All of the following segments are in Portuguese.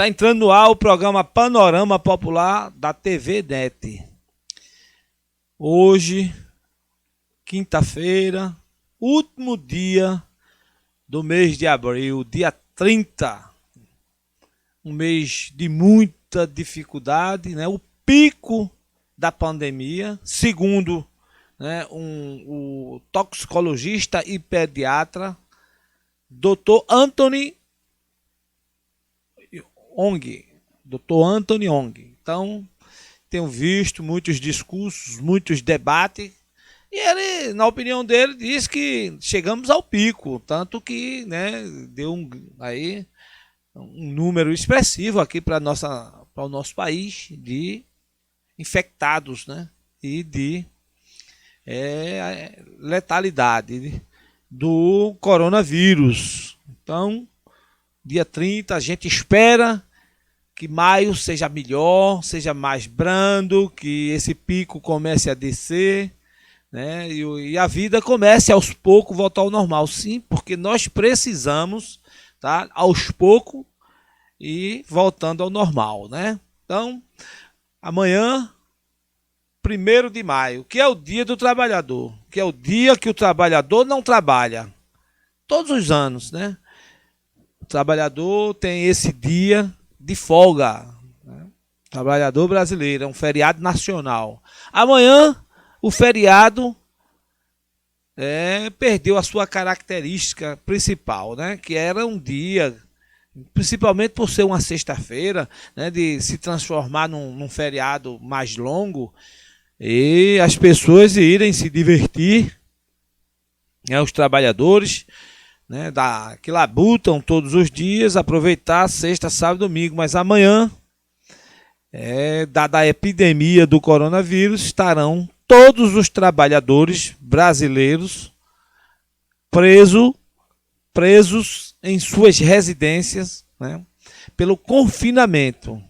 Está entrando no ar o programa Panorama Popular da TV NET. Hoje, quinta-feira, último dia do mês de abril, dia 30. Um mês de muita dificuldade, né? O pico da pandemia, segundo, né, o toxicologista e pediatra, Dr. Anthony Ong. Dr. Anthony Ong. Então, tenho visto muitos discursos, muitos debates, e ele, na opinião dele, diz que chegamos ao pico, tanto que, né, deu aí um número expressivo aqui para o nosso país de infectados, né, e de letalidade do coronavírus. Então, dia 30, a gente espera que maio seja melhor, seja mais brando, que esse pico comece a descer, né? E a vida comece aos poucos voltar ao normal. Sim, porque nós precisamos, tá, aos poucos e voltando ao normal, né? Então, amanhã, 1º de maio, que é o dia do trabalhador, que é o dia que o trabalhador não trabalha. Todos os anos, né? O trabalhador tem esse dia de folga, né? Trabalhador brasileiro, é um feriado nacional. Amanhã, o feriado perdeu a sua característica principal, né? Que era um dia, principalmente por ser uma sexta-feira, né? De se transformar num feriado mais longo e as pessoas irem se divertir, né? Os trabalhadores, né, que labutam todos os dias, aproveitar sexta, sábado e domingo, mas amanhã, dada a epidemia do coronavírus, estarão todos os trabalhadores brasileiros presos em suas residências, né, pelo confinamento.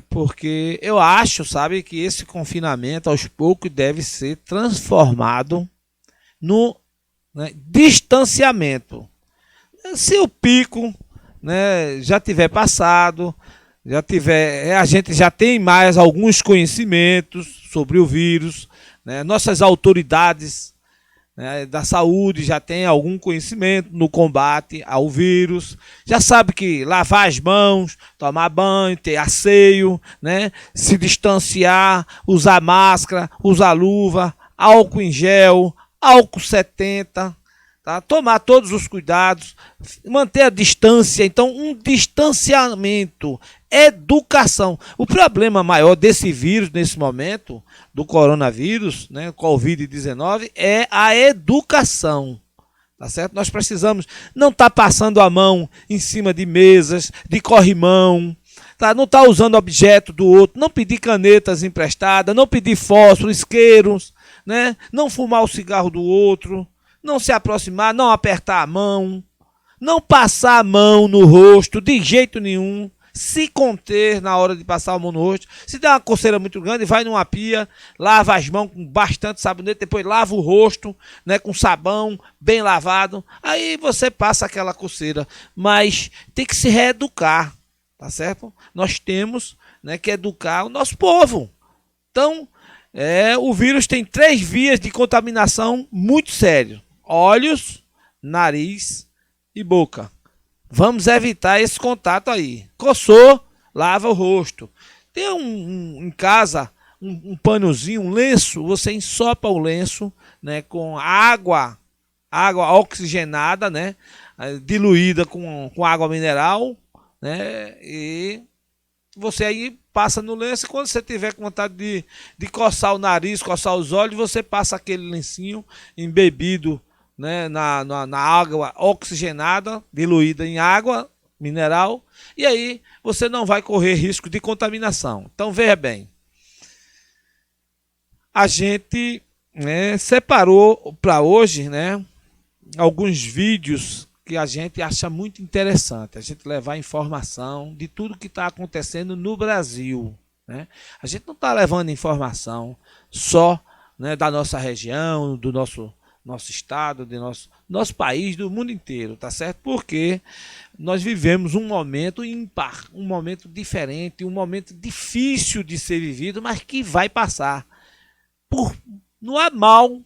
Porque eu acho, sabe, que esse confinamento aos poucos deve ser transformado no, né, distanciamento. Se o pico, né, já tiver passado, a gente já tem mais alguns conhecimentos sobre o vírus, né, nossas autoridades, né, da saúde já têm algum conhecimento no combate ao vírus, já sabe que lavar as mãos, tomar banho, ter asseio, né, se distanciar, usar máscara, usar luva, álcool em gel, álcool 70, tá? Tomar todos os cuidados, manter a distância. Então, um distanciamento, educação. O problema maior desse vírus, nesse momento, do coronavírus, né, Covid-19, é a educação. Tá certo? Nós precisamos não estar passando a mão em cima de mesas, de corrimão, tá? Não estar usando objeto do outro, não pedir canetas emprestadas, não pedir fósforo, isqueiros, né? Não fumar o cigarro do outro, não se aproximar, não apertar a mão, não passar a mão no rosto de jeito nenhum, se conter na hora de passar a mão no rosto. Se der uma coceira muito grande, vai numa pia, lava as mãos com bastante sabonete, depois lava o rosto, né, com sabão bem lavado, aí você passa aquela coceira. Mas tem que se reeducar, tá certo? Nós temos, né, que educar o nosso povo. Então, o vírus tem 3 vias de contaminação muito sérias: olhos, nariz e boca. Vamos evitar esse contato aí. Coçou, lava o rosto. Tem em casa um panozinho, um lenço, você ensopa o lenço, né, com água oxigenada, né, diluída com água mineral, né, e você aí passa no lenço, e quando você tiver com vontade de coçar o nariz, coçar os olhos, você passa aquele lencinho embebido, né, na água oxigenada, diluída em água mineral, e aí você não vai correr risco de contaminação. Então veja bem, a gente, né, separou para hoje, né, alguns vídeos que a gente acha muito interessante, a gente levar informação de tudo que está acontecendo no Brasil, né? A gente não está levando informação só, né, da nossa região, do nosso nosso estado, de nosso país, do mundo inteiro, tá certo? Porque nós vivemos um momento ímpar, um momento diferente, um momento difícil de ser vivido, mas que vai passar. Não há mal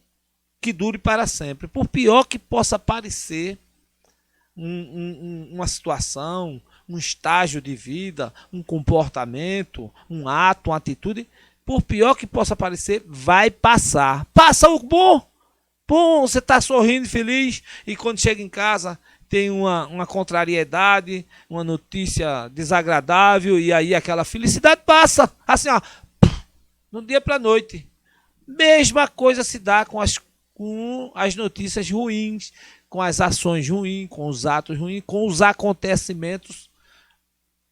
que dure para sempre. Por pior que possa parecer uma situação, um estágio de vida, um comportamento, um ato, uma atitude, por pior que possa parecer, vai passar. Passa o bom. Bom, você está sorrindo, feliz, e quando chega em casa tem uma contrariedade, uma notícia desagradável, e aí aquela felicidade passa, assim, ó, no dia para a noite. Mesma coisa se dá com as notícias ruins, com as ações ruins, com os atos ruins, com os acontecimentos,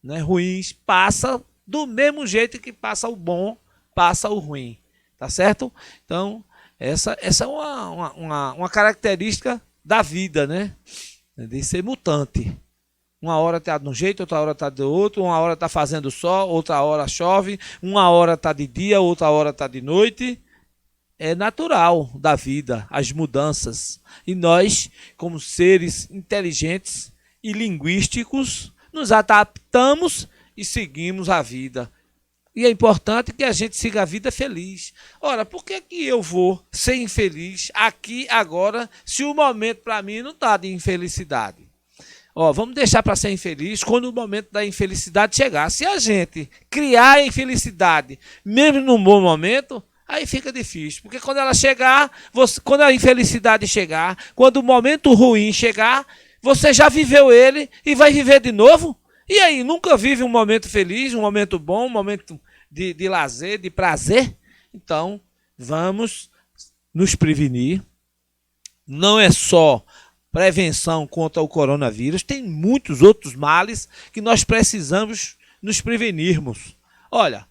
né, ruins. Passa do mesmo jeito que passa o bom, passa o ruim. Tá certo? Então, essa é uma característica da vida, né? De ser mutante. Uma hora está de um jeito, outra hora está de outro, uma hora está fazendo sol, outra hora chove, uma hora está de dia, outra hora está de noite. É natural da vida, as mudanças. E nós, como seres inteligentes e linguísticos, nos adaptamos e seguimos a vida. E é importante que a gente siga a vida feliz. Ora, por que eu vou ser infeliz aqui, agora, se o momento para mim não está de infelicidade? Vamos deixar para ser infeliz quando o momento da infelicidade chegar. Se a gente criar a infelicidade, mesmo num bom momento, aí fica difícil. Porque quando ela chegar, quando a infelicidade chegar, quando o momento ruim chegar, você já viveu ele e vai viver de novo? E aí, nunca vive um momento feliz, um momento bom, um momento de lazer, de prazer? Então, vamos nos prevenir. Não é só prevenção contra o coronavírus, tem muitos outros males que nós precisamos nos prevenirmos. Olha,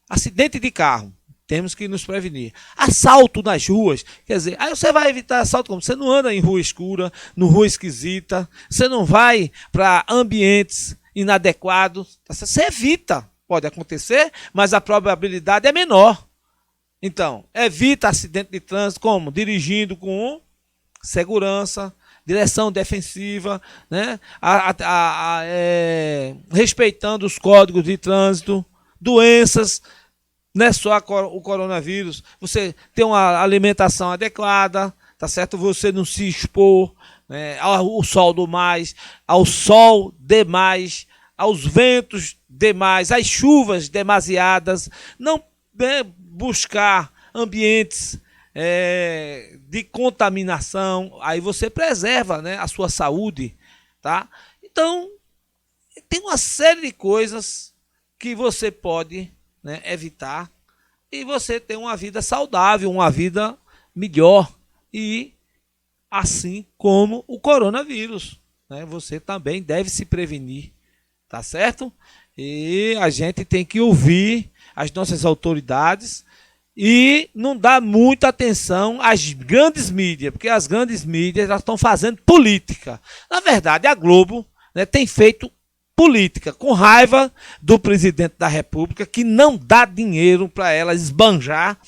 acidente de carro, temos que nos prevenir. Assalto nas ruas, quer dizer, aí você vai evitar assalto como? Você não anda em rua escura, em rua esquisita, você não vai para ambientes inadequados, você evita, pode acontecer, mas a probabilidade é menor. Então, evita acidente de trânsito como? Dirigindo com segurança, direção defensiva, né? Respeitando os códigos de trânsito, doenças, não é só o coronavírus, você tem uma alimentação adequada, tá certo? Você não se expor, né, ao sol demais, ao sol demais, aos ventos demais, às chuvas demasiadas, não buscar ambientes de contaminação, aí você preserva, né, a sua saúde, tá? Então, tem uma série de coisas que você pode, né, evitar e você ter uma vida saudável, uma vida melhor, e assim como o coronavírus, né, você também deve se prevenir, tá certo? E a gente tem que ouvir as nossas autoridades e não dar muita atenção às grandes mídias, porque as grandes mídias elas estão fazendo política. Na verdade, a Globo, né, tem feito política, com raiva do presidente da República, que não dá dinheiro para ela esbanjar,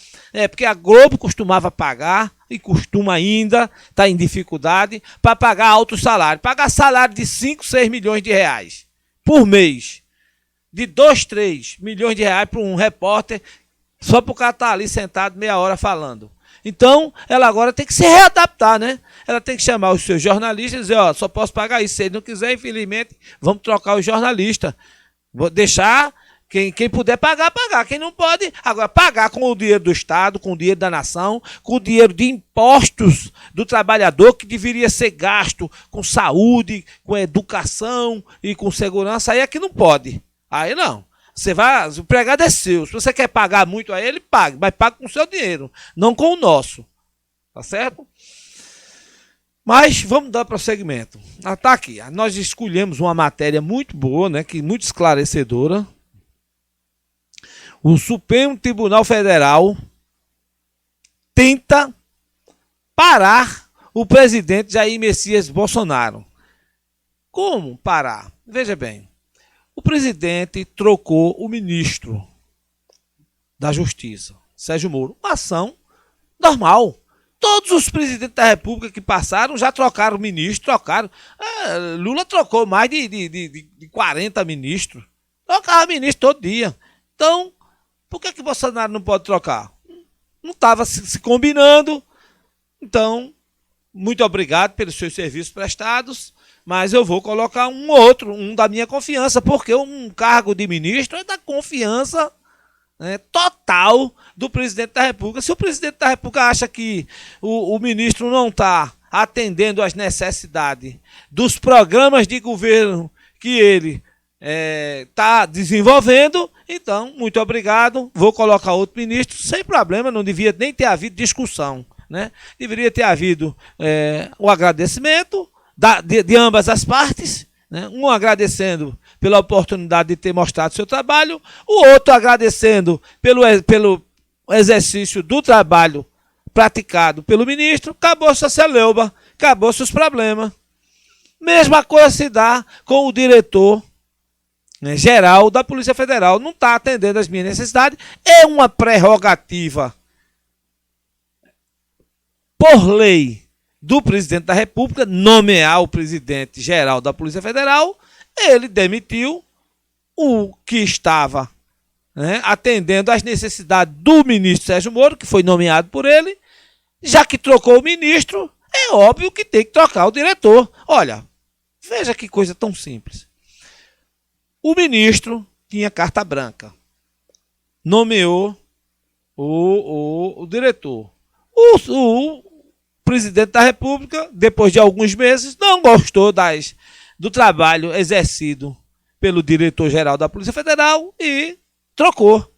porque a Globo costumava pagar, e costuma ainda, está em dificuldade, para pagar altos salários. Pagar salário de 5, 6 milhões de reais por mês, de 2, 3 milhões de reais para um repórter, só para o cara estar ali sentado meia hora falando. Então, ela agora tem que se readaptar, né? Ela tem que chamar os seus jornalistas e dizer, só posso pagar isso. Se ele não quiser, infelizmente, vamos trocar os jornalistas. Vou deixar quem puder pagar, pagar. Quem não pode, agora pagar com o dinheiro do Estado, com o dinheiro da nação, com o dinheiro de impostos do trabalhador, que deveria ser gasto com saúde, com educação e com segurança. Aí é que não pode. Aí não. Você vai, o empregado é seu. Se você quer pagar muito a ele, pague, mas pague com o seu dinheiro, não com o nosso. Tá certo? Mas vamos dar prosseguimento. Tá aqui. Nós escolhemos uma matéria muito boa, né, muito esclarecedora. O Supremo Tribunal Federal tenta parar o presidente Jair Messias Bolsonaro. Como parar? Veja bem. O presidente trocou o ministro da Justiça, Sérgio Moro. Uma ação normal. Todos os presidentes da República que passaram já trocaram ministro, trocaram. Lula trocou mais de 40 ministros. Trocava ministro todo dia. Então, por que Bolsonaro não pode trocar? Não estava se combinando. Então, muito obrigado pelos seus serviços prestados, mas eu vou colocar um outro, um da minha confiança, porque um cargo de ministro é da confiança, né, total do presidente da República. Se o presidente da República acha que o ministro não está atendendo às necessidades dos programas de governo que ele está desenvolvendo, então, muito obrigado, vou colocar outro ministro, sem problema, não devia nem ter havido discussão, né? Deveria ter havido o agradecimento de ambas as partes, né? Um agradecendo pela oportunidade de ter mostrado seu trabalho, o outro agradecendo pelo exercício do trabalho praticado pelo ministro. Acabou-se a celeuma, acabou-se os problemas. Mesma coisa se dá com o diretor, né, geral da Polícia Federal. Não está atendendo às minhas necessidades. É uma prerrogativa por lei do presidente da República nomear o presidente geral da Polícia Federal. Ele demitiu o que estava, né, atendendo às necessidades do ministro Sérgio Moro, que foi nomeado por ele. Já que trocou o ministro, é óbvio que tem que trocar o diretor. Olha, veja que coisa tão simples. O ministro tinha carta branca, nomeou o diretor. O presidente da República, depois de alguns meses, não gostou do trabalho exercido pelo diretor-geral da Polícia Federal e trocou.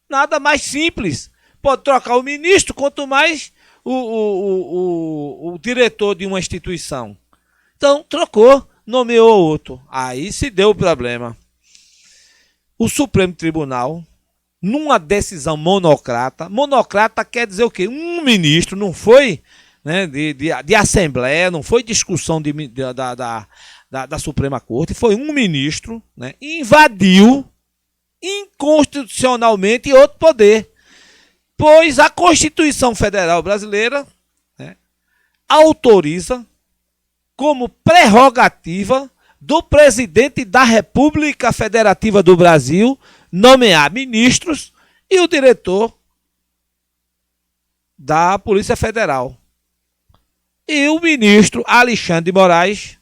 Nada mais simples. Pode trocar o ministro, quanto mais o diretor de uma instituição. Então, trocou, nomeou outro. Aí se deu o problema. O Supremo Tribunal, numa decisão monocrata quer dizer o quê? Um ministro, não foi, né, de assembleia, não foi discussão da Suprema Corte, foi um ministro, né, invadiu inconstitucionalmente outro poder, pois a Constituição Federal Brasileira, né, autoriza como prerrogativa do presidente da República Federativa do Brasil nomear ministros e o diretor da Polícia Federal. E o ministro Alexandre de Moraes,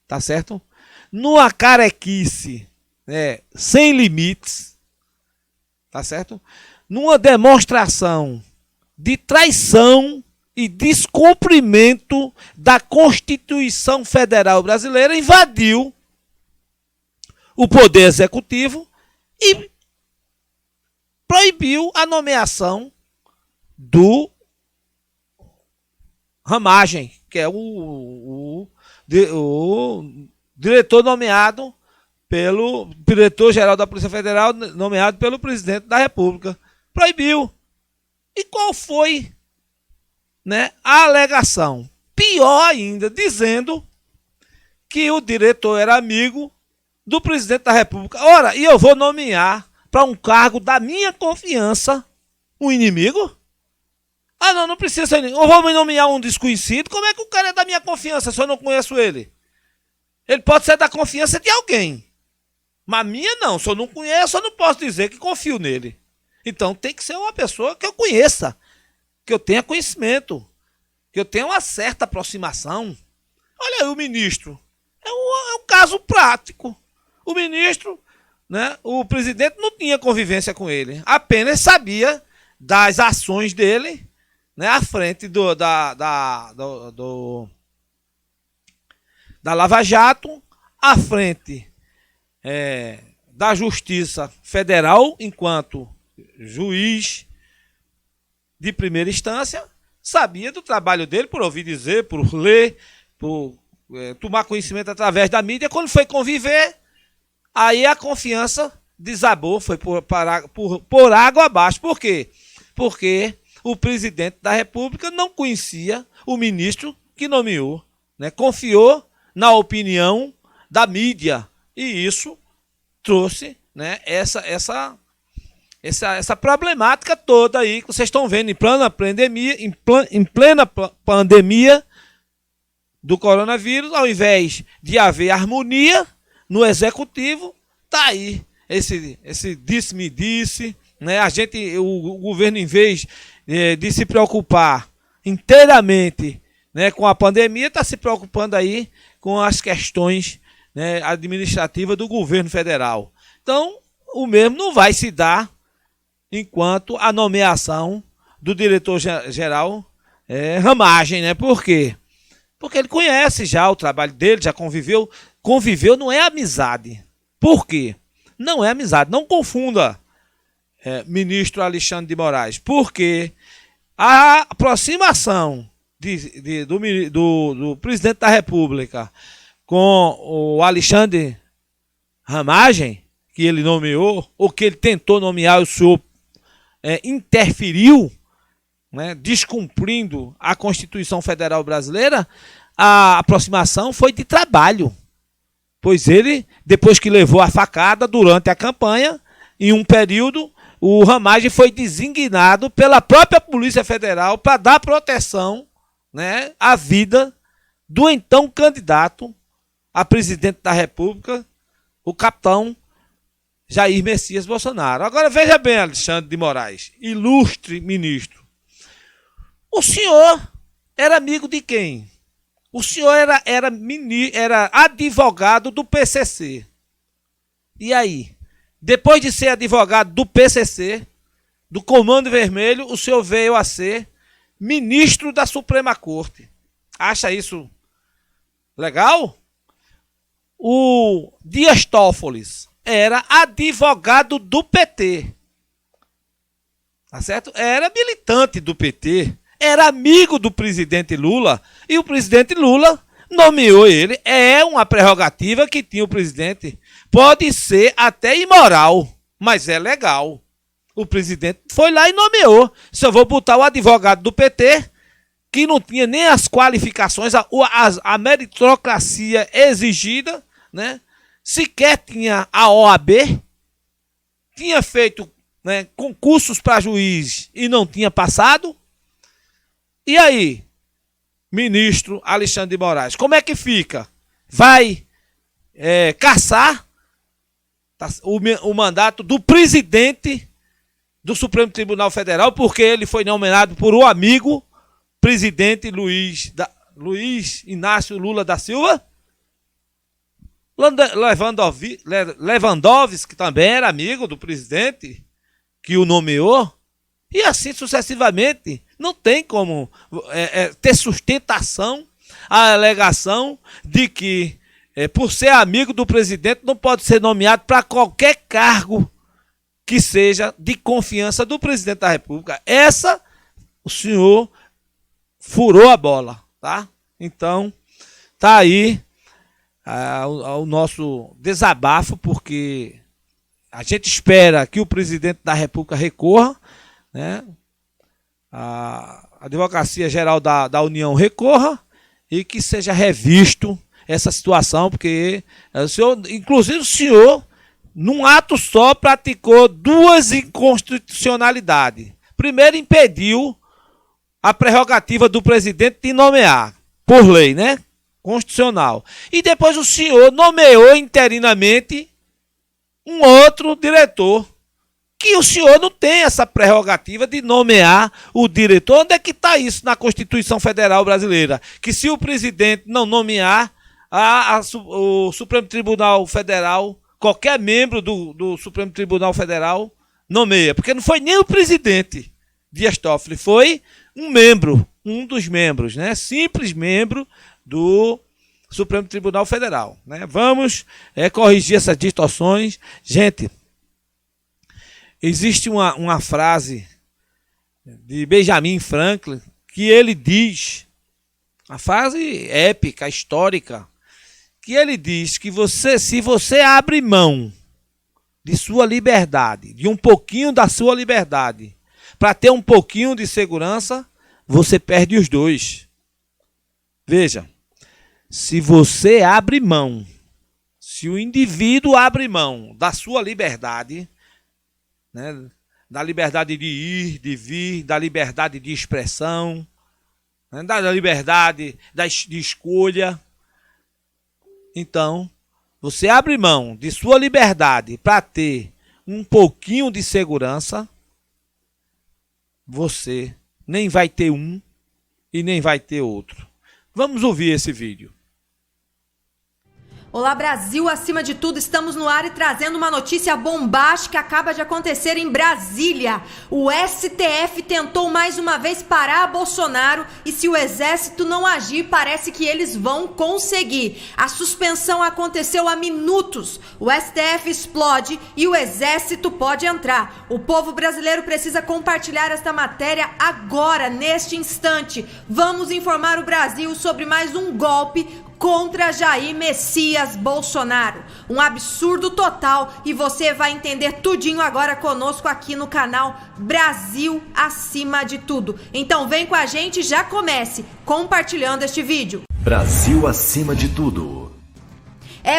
tá certo? Numa carequice, né, sem limites, tá certo? Numa demonstração de traição e descumprimento da Constituição Federal Brasileira, invadiu o Poder Executivo e proibiu a nomeação do Ramagem, que é o diretor nomeado pelo diretor-geral da Polícia Federal, nomeado pelo presidente da República. Proibiu. E qual foi, né, a alegação? Pior ainda, dizendo que o diretor era amigo do presidente da República. Ora, e eu vou nomear para um cargo da minha confiança um inimigo? Ah, não precisa ser inimigo. Eu vou me nomear um desconhecido. Como é que o cara é da minha confiança se eu não conheço ele? Ele pode ser da confiança de alguém, mas minha não. Se eu não conheço, eu não posso dizer que confio nele. Então tem que ser uma pessoa que eu conheça, que eu tenha conhecimento, que eu tenha uma certa aproximação. Olha aí o ministro. É um caso prático. O ministro, né, o presidente não tinha convivência com ele, apenas sabia das ações dele, né, à frente da Lava Jato, à frente da Justiça Federal, enquanto juiz de primeira instância, sabia do trabalho dele, por ouvir dizer, por ler, por tomar conhecimento através da mídia. Quando foi conviver, aí a confiança desabou, foi por água abaixo. Por quê? Porque o presidente da República não conhecia o ministro que nomeou, né? Confiou na opinião da mídia, e isso trouxe, né, essa problemática toda aí que vocês estão vendo em plena pandemia do coronavírus, ao invés de haver harmonia no executivo, tá aí esse disse-me-disse, né? O governo, em vez de se preocupar inteiramente, né, com a pandemia, está se preocupando aí com as questões, né, administrativas do governo federal. Então, o mesmo não vai se dar enquanto a nomeação do diretor-geral Ramagem, né? Por quê? Porque ele conhece já o trabalho dele, já conviveu. Conviveu não é amizade. Por quê? Não é amizade. Não confunda, ministro Alexandre de Moraes. Porque a aproximação do presidente da República com o Alexandre Ramagem, que ele nomeou, ou que ele tentou nomear, o senhor interferiu, né, descumprindo a Constituição Federal Brasileira, a aproximação foi de trabalho. Pois ele, depois que levou a facada durante a campanha, em um período, o Ramagem foi designado pela própria Polícia Federal para dar proteção, né, à vida do então candidato a presidente da República, o capitão Jair Messias Bolsonaro. Agora veja bem, Alexandre de Moraes, ilustre ministro. O senhor era amigo de quem? O senhor era advogado do PCC. E aí? Depois de ser advogado do PCC, do Comando Vermelho, o senhor veio a ser ministro da Suprema Corte. Acha isso legal? O Dias Toffoli era advogado do PT. Tá certo? Era militante do PT. Era amigo do presidente Lula. E o presidente Lula nomeou ele. É uma prerrogativa que tinha o presidente. Pode ser até imoral, mas é legal. O presidente foi lá e nomeou. Se eu vou botar o advogado do PT, que não tinha nem as qualificações, a meritocracia exigida, né? Sequer tinha a OAB, tinha feito, né, concursos para juiz e não tinha passado. E aí, ministro Alexandre de Moraes, como é que fica? Vai caçar o mandato do presidente do Supremo Tribunal Federal, porque ele foi nomeado por um amigo, presidente Luiz Inácio Lula da Silva? Lewandowski, que também era amigo do presidente, que o nomeou, e assim sucessivamente. Não tem como ter sustentação a alegação de que, por ser amigo do presidente, não pode ser nomeado para qualquer cargo que seja de confiança do presidente da República. Essa, o senhor furou a bola, tá? Então, tá aí o nosso desabafo, porque a gente espera que o presidente da República recorra, né? A Advocacia Geral da União recorra e que seja revisto essa situação, porque inclusive o senhor, num ato só, praticou duas inconstitucionalidades. Primeiro, impediu a prerrogativa do presidente de nomear, por lei, né? Constitucional. E depois o senhor nomeou interinamente um outro diretor, que o senhor não tem essa prerrogativa de nomear o diretor. Onde é que está isso na Constituição Federal Brasileira? Que se o presidente não nomear, o Supremo Tribunal Federal, qualquer membro do Supremo Tribunal Federal nomeia. Porque não foi nem o presidente Dias Toffoli, foi um dos membros, né? Simples membro do Supremo Tribunal Federal, né? Vamos corrigir essas distorções. Gente, existe uma frase de Benjamin Franklin que ele diz, uma frase épica, histórica, que ele diz que se você abre mão de sua liberdade, de um pouquinho da sua liberdade, para ter um pouquinho de segurança, você perde os dois. Veja, se você abre mão, se o indivíduo abre mão da sua liberdade, né, da liberdade de ir, de vir, da liberdade de expressão, né? Da liberdade de escolha. Então, você abre mão de sua liberdade para ter um pouquinho de segurança, você nem vai ter um e nem vai ter outro. Vamos ouvir esse vídeo. Olá Brasil, acima de tudo, estamos no ar e trazendo uma notícia bombástica que acaba de acontecer em Brasília. O STF tentou mais uma vez parar Bolsonaro e se o exército não agir, parece que eles vão conseguir. A suspensão aconteceu há minutos. O STF explode e o exército pode entrar. O povo brasileiro precisa compartilhar esta matéria agora, neste instante. Vamos informar o Brasil sobre mais um golpe contra Jair Messias Bolsonaro. Um absurdo total e você vai entender tudinho agora conosco aqui no canal Brasil Acima de Tudo. Então vem com a gente e já comece compartilhando este vídeo. Brasil Acima de Tudo.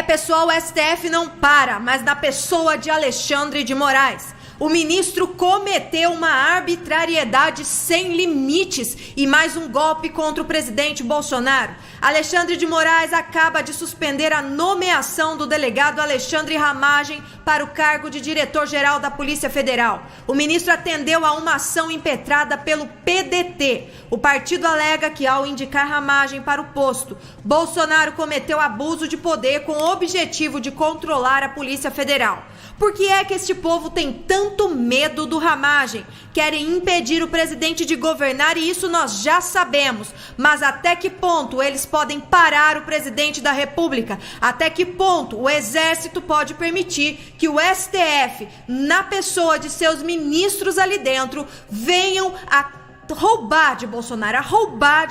Pessoal, o STF não para, mas na pessoa de Alexandre de Moraes. O ministro cometeu uma arbitrariedade sem limites e mais um golpe contra o presidente Bolsonaro. Alexandre de Moraes acaba de suspender a nomeação do delegado Alexandre Ramagem para o cargo de diretor-geral da Polícia Federal. O ministro atendeu a uma ação impetrada pelo PDT. O partido alega que, ao indicar Ramagem para o posto, Bolsonaro cometeu abuso de poder com o objetivo de controlar a Polícia Federal. Por que é que este povo tem tanto medo do Ramagem? Querem impedir o presidente de governar e isso nós já sabemos. Mas até que ponto eles podem parar o presidente da República? Até que ponto o Exército pode permitir que o STF, na pessoa de seus ministros ali dentro, venham a roubar de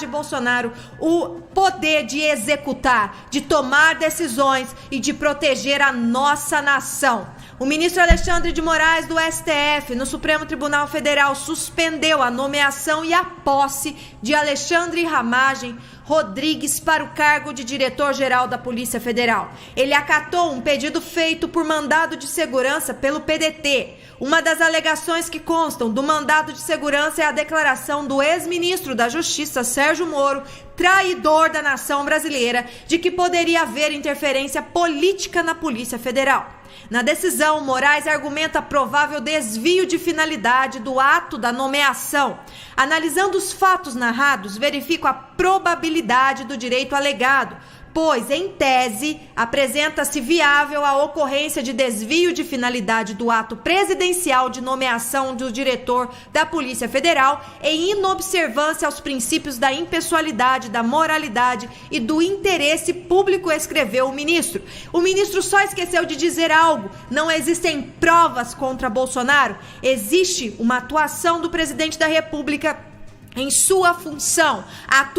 Bolsonaro o poder de executar, de tomar decisões e de proteger a nossa nação? O ministro Alexandre de Moraes do STF, no Supremo Tribunal Federal, suspendeu a nomeação e a posse de Alexandre Ramagem Rodrigues para o cargo de diretor-geral da Polícia Federal. Ele acatou um pedido feito por mandado de segurança pelo PDT. Uma das alegações que constam do mandado de segurança é a declaração do ex-ministro da Justiça, Sérgio Moro, traidor da nação brasileira, de que poderia haver interferência política na Polícia Federal. Na decisão, Moraes argumenta provável desvio de finalidade do ato da nomeação. Analisando os fatos narrados, verifico a probabilidade do direito alegado, pois, em tese, apresenta-se viável a ocorrência de desvio de finalidade do ato presidencial de nomeação do diretor da Polícia Federal em inobservância aos princípios da impessoalidade, da moralidade e do interesse público, escreveu o ministro. O ministro só esqueceu de dizer algo: não existem provas contra Bolsonaro, existe uma atuação do presidente da República em sua função, a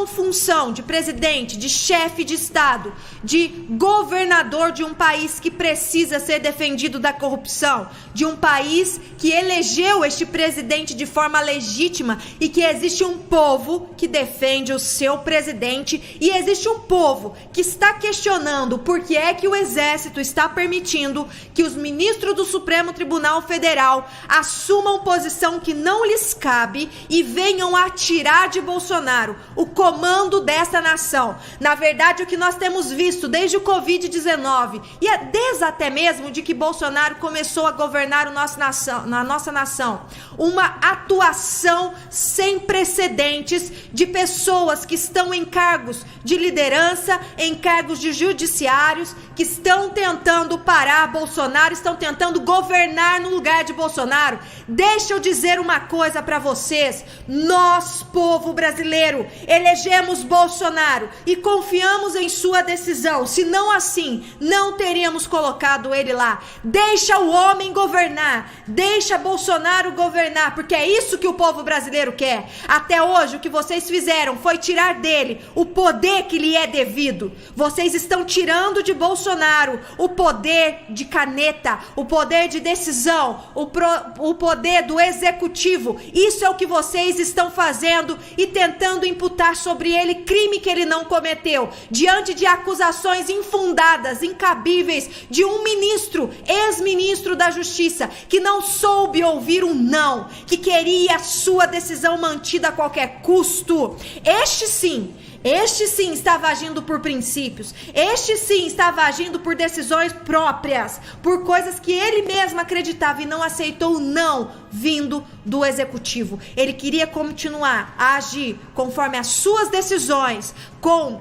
função de presidente, de chefe de Estado, de governador de um país que precisa ser defendido da corrupção, de um país que elegeu este presidente de forma legítima e que existe um povo que defende o seu presidente e existe um povo que está questionando por que é que o Exército está permitindo que os ministros do Supremo Tribunal Federal assumam posição que não lhes cabe e venham a tirar de Bolsonaro o comando dessa nação. Na verdade, o que nós temos visto desde o Covid-19 e desde até mesmo de que Bolsonaro começou a governar na nossa nação, uma atuação sem precedentes de pessoas que estão em cargos de liderança, em cargos de judiciários, que estão tentando parar Bolsonaro, estão tentando governar no lugar de Bolsonaro. Deixa eu dizer uma coisa para vocês: nós, povo brasileiro, elegemos Bolsonaro e confiamos em sua decisão. Se não assim, não teríamos colocado ele lá. Deixa o homem governar, deixa Bolsonaro governar, porque é isso que o povo brasileiro quer. Até hoje, o que vocês fizeram foi tirar dele o poder que lhe é devido. Vocês estão tirando de Bolsonaro o poder de caneta, o poder de decisão, o poder do executivo. Isso é o que vocês estão estão fazendo e tentando imputar sobre ele crime que ele não cometeu, diante de acusações infundadas, incabíveis, de um ministro, ex-ministro da Justiça, que não soube ouvir um não, que queria a sua decisão mantida a qualquer custo. Este sim estava agindo por princípios. Este sim estava agindo por decisões próprias, por coisas que ele mesmo acreditava e não aceitou o não vindo do executivo. Ele queria continuar a agir conforme as suas decisões,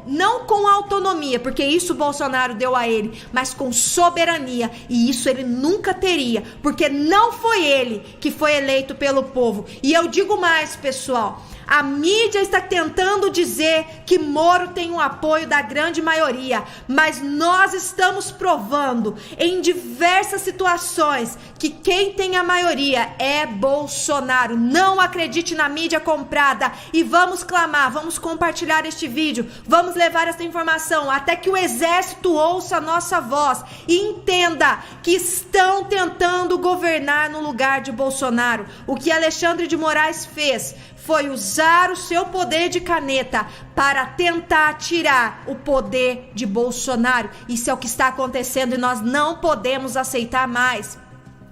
não com autonomia, porque isso Bolsonaro deu a ele, mas com soberania, e isso ele nunca teria, porque não foi ele que foi eleito pelo povo. E eu digo mais, pessoal, a mídia está tentando dizer que Moro tem o apoio da grande maioria, mas nós estamos provando em diversas situações que quem tem a maioria é Bolsonaro. Não acredite na mídia comprada e vamos clamar, vamos compartilhar este vídeo, vamos levar essa informação até que o exército ouça a nossa voz e entenda que estão tentando governar no lugar de Bolsonaro. O que Alexandre de Moraes fez foi usar o seu poder de caneta para tentar tirar o poder de Bolsonaro. Isso é o que está acontecendo e nós não podemos aceitar mais.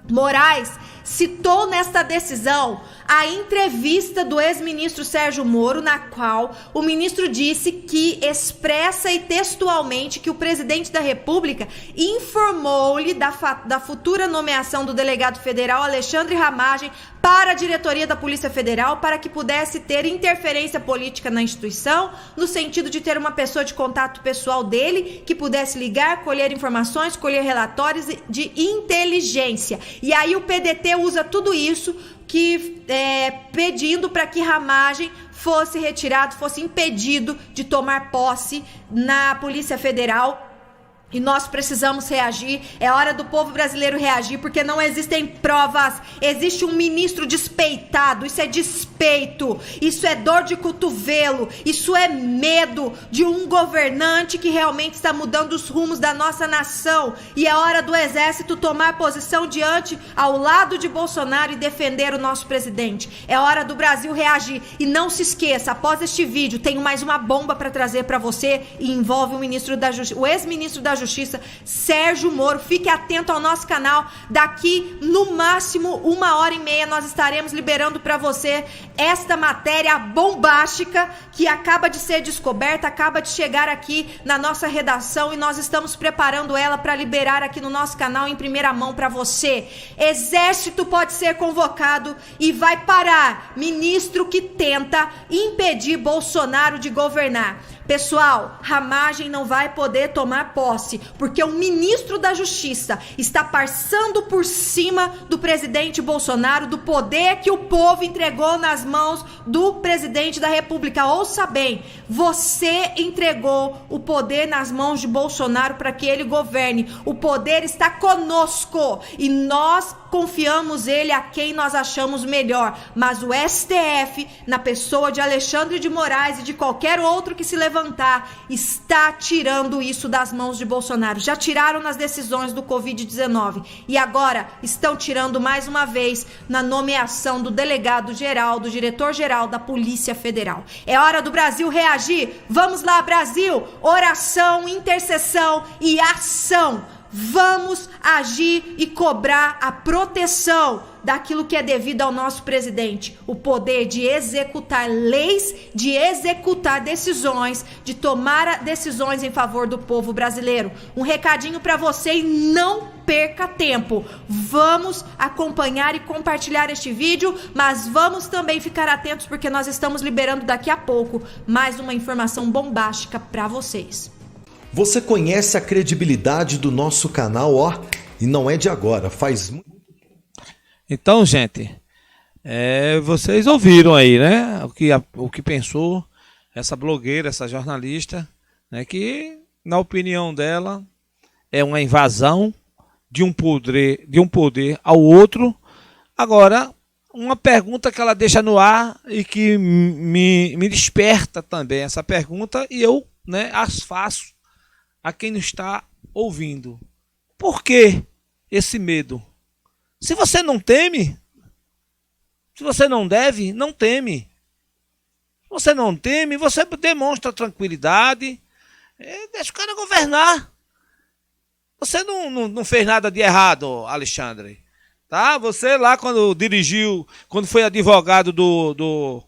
Moraes citou nesta decisão a entrevista do ex-ministro Sérgio Moro, na qual o ministro disse que expressa e textualmente que o presidente da República informou-lhe da futura nomeação do delegado federal Alexandre Ramagem para a diretoria da Polícia Federal, para que pudesse ter interferência política na instituição, no sentido de ter uma pessoa de contato pessoal dele, que pudesse ligar, colher informações, colher relatórios de inteligência. E aí o PDT usa tudo isso pedindo para que Ramagem fosse retirado, fosse impedido de tomar posse na Polícia Federal. E nós precisamos reagir, é hora do povo brasileiro reagir, porque não existem provas, existe um ministro despeitado, isso é despeito, isso é dor de cotovelo, isso é medo de um governante que realmente está mudando os rumos da nossa nação, e é hora do exército tomar posição ao lado de Bolsonaro e defender o nosso presidente. É hora do Brasil reagir, e não se esqueça, após este vídeo, tenho mais uma bomba para trazer para você, e envolve o ex-ministro da Justiça, Sérgio Moro. Fique atento ao nosso canal. Daqui, no máximo, 1h30, nós estaremos liberando para você esta matéria bombástica que acaba de ser descoberta, acaba de chegar aqui na nossa redação e nós estamos preparando ela para liberar aqui no nosso canal em primeira mão para você. Exército pode ser convocado e vai parar ministro que tenta impedir Bolsonaro de governar. Pessoal, Ramagem não vai poder tomar posse, porque o ministro da Justiça está passando por cima do presidente Bolsonaro, do poder que o povo entregou nas mãos do presidente da República. Ouça bem, você entregou o poder nas mãos de Bolsonaro para que ele governe. O poder está conosco e nós confiamos ele a quem nós achamos melhor, mas o STF, na pessoa de Alexandre de Moraes e de qualquer outro que se levantar, está tirando isso das mãos de Bolsonaro. Já tiraram nas decisões do Covid-19 e agora estão tirando mais uma vez na nomeação do delegado-geral, do diretor-geral da Polícia Federal. É hora do Brasil reagir. Vamos lá, Brasil! Oração, intercessão e ação. Vamos agir e cobrar a proteção daquilo que é devido ao nosso presidente. O poder de executar leis, de executar decisões, de tomar decisões em favor do povo brasileiro. Um recadinho para você e não perca tempo. Vamos acompanhar e compartilhar este vídeo, mas vamos também ficar atentos porque nós estamos liberando daqui a pouco mais uma informação bombástica para vocês. Você conhece a credibilidade do nosso canal, ó, e não é de agora, faz muito. Então, gente, vocês ouviram aí, né, o que pensou essa blogueira, essa jornalista, né, que, na opinião dela, é uma invasão de um poder ao outro. Agora, uma pergunta que ela deixa no ar e que me desperta também essa pergunta, e eu, né, as faço a quem não está ouvindo. Por que esse medo? Se você não teme, se você não deve, não teme. Você não teme, você demonstra tranquilidade, deixa o cara governar. Você não fez nada de errado, Alexandre. Tá? Você lá quando dirigiu, quando foi advogado do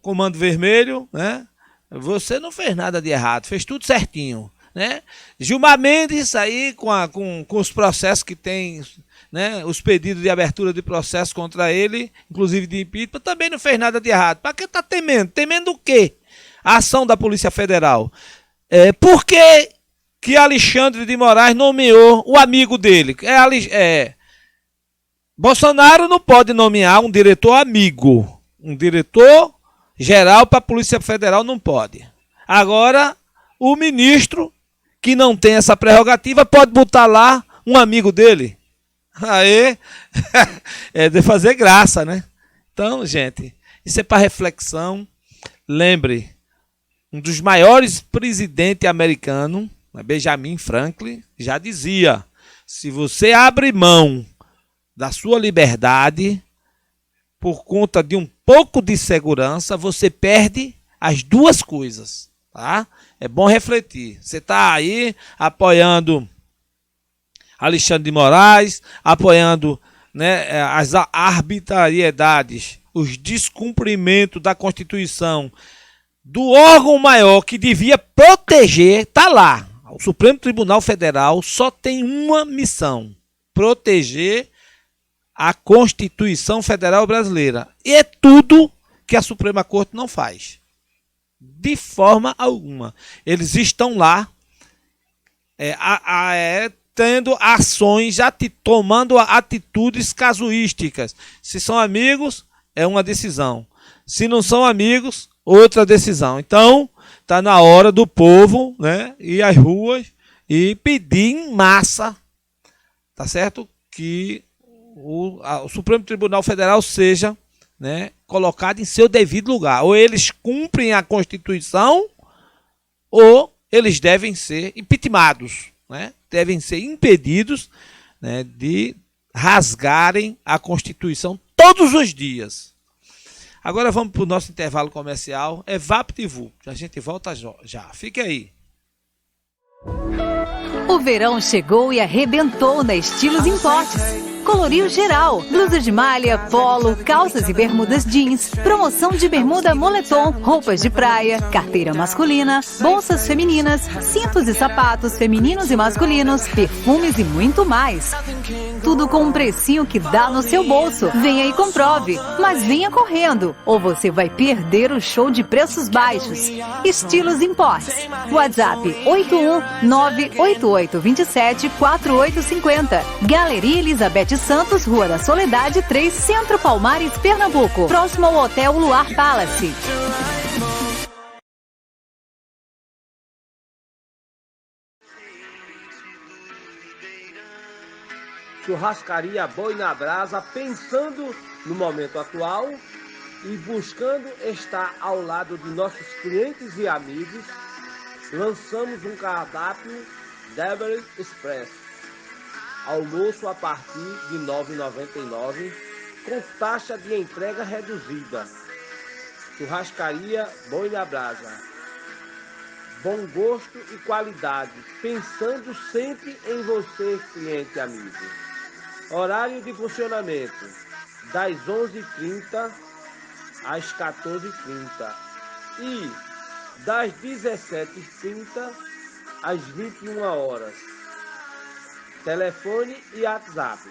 Comando Vermelho, né? Você não fez nada de errado, fez tudo certinho, né? Gilmar Mendes aí com os processos que tem, né? Os pedidos de abertura de processo contra ele, inclusive de impeachment, também não fez nada de errado. Para que tá temendo? Temendo o quê? A ação da Polícia Federal. Por que Alexandre de Moraes nomeou o amigo dele? Bolsonaro não pode nomear um diretor amigo. Um diretor geral para a Polícia Federal não pode. Agora, o ministro, que não tem essa prerrogativa, pode botar lá um amigo dele. Aí, é de fazer graça, né? Então, gente, isso é para reflexão. Lembre, um dos maiores presidentes americanos, Benjamin Franklin, já dizia: se você abre mão da sua liberdade por conta de um pouco de segurança, você perde as duas coisas, tá? É bom refletir. Você está aí apoiando Alexandre de Moraes, apoiando, né, as arbitrariedades, os descumprimentos da Constituição do órgão maior que devia proteger, está lá. O Supremo Tribunal Federal só tem uma missão: proteger a Constituição Federal Brasileira. E é tudo que a Suprema Corte não faz. De forma alguma. Eles estão lá tendo ações, tomando atitudes casuísticas. Se são amigos, é uma decisão. Se não são amigos, outra decisão. Então, está na hora do povo, né, ir às ruas e pedir em massa, tá certo? Que o Supremo Tribunal Federal seja, né, colocado em seu devido lugar. Ou eles cumprem a Constituição, ou eles devem ser impeachmentados, né? Devem ser impedidos, né, de rasgarem a Constituição todos os dias. Agora vamos para o nosso intervalo comercial. É VaptVupt. A gente volta já. Fique aí. O verão chegou e arrebentou na Estilos Importes. Coloriu geral, blusas de malha, polo, calças e bermudas jeans, promoção de bermuda moletom, roupas de praia, carteira masculina, bolsas femininas, cintos e sapatos femininos e masculinos, perfumes e muito mais. Tudo com um precinho que dá no seu bolso. Venha e comprove, mas venha correndo, ou você vai perder o show de preços baixos. Estilos Importes. WhatsApp 81988274850. Galeria Elizabeth Santos, Rua da Soledade 3, Centro Palmares, Pernambuco. Próximo ao Hotel Luar Palace. Churrascaria Boi na Brasa, pensando no momento atual e buscando estar ao lado de nossos clientes e amigos, lançamos um cardápio Delivery Express. Almoço a partir de R$ 9,99, com taxa de entrega reduzida. Churrascaria Boi na Brasa. Bom gosto e qualidade, pensando sempre em você, cliente e amigo. Horário de funcionamento, das 11h30 às 14h30 e das 17h30 às 21 horas. Telefone e WhatsApp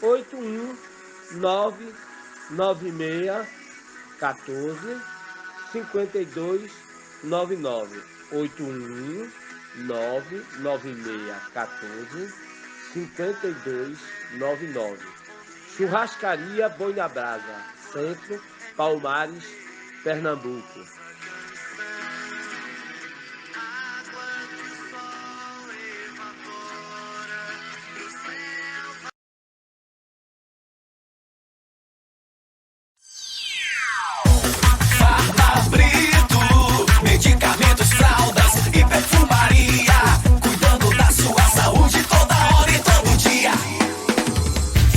81996145299 81996145299. Churrascaria Boi na Brasa, Centro, Palmares, Pernambuco. Medicamentos, fraldas e perfumaria, cuidando da sua saúde toda hora e todo dia.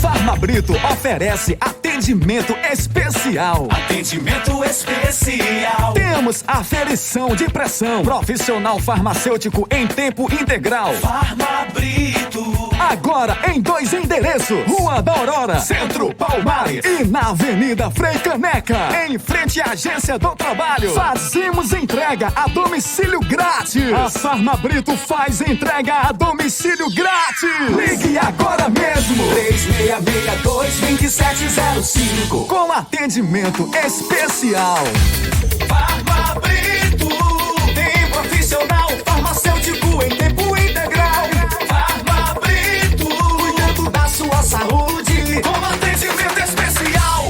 Farma Brito oferece atendimento especial especial. Atendimento especial. Temos aferição de pressão. Profissional farmacêutico em tempo integral. Farmabrito. Agora em 2 endereços: Rua da Aurora, Centro Palmares, e na Avenida Frei Caneca, em frente à Agência do Trabalho. Fazemos entrega a domicílio grátis. A Farmabrito faz entrega a domicílio grátis. Ligue agora mesmo. 3662-2705. Com atendimento especial. Farmabrito. Tem profissional farmacêutico em tempo integral. Farmabrito. Cuidando da sua saúde Com atendimento especial.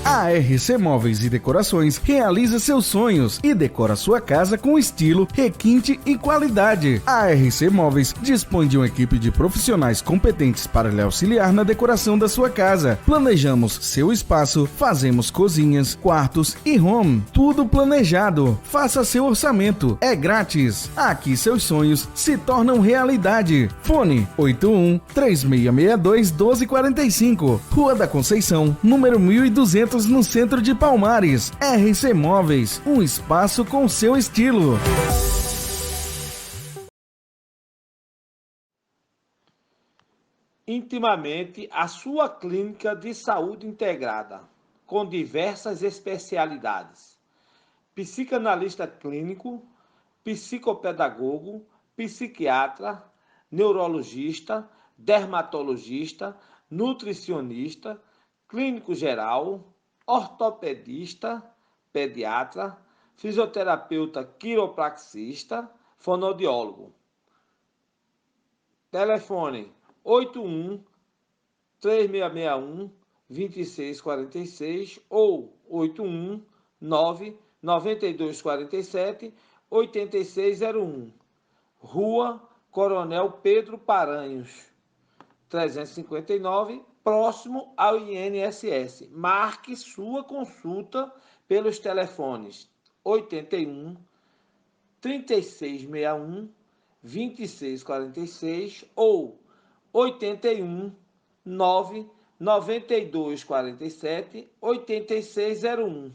A RC Móveis e Decorações realiza seus sonhos e decora sua casa com estilo, requinte e qualidade. A RC Móveis dispõe de uma equipe de profissionais competentes para lhe auxiliar na decoração da sua casa. Planejamos seu espaço, fazemos cozinhas, quartos e home. Tudo planejado. Faça seu orçamento. É grátis. Aqui seus sonhos se tornam realidade. Fone 81-3662-1245. Rua da Conceição, número 1200, no centro de Palmares. RC Móveis, um espaço com seu estilo. Intimamente, a sua clínica de saúde integrada, com diversas especialidades: psicanalista clínico, psicopedagogo, psiquiatra, neurologista, dermatologista, nutricionista, clínico geral, ortopedista, pediatra, fisioterapeuta quiropraxista, fonoaudiólogo. Telefone 81-3661-2646 ou 81-99247-8601. Rua Coronel Pedro Paranhos, 359, próximo ao INSS. Marque sua consulta pelos telefones 81 3661 2646 ou 81 99247 8601.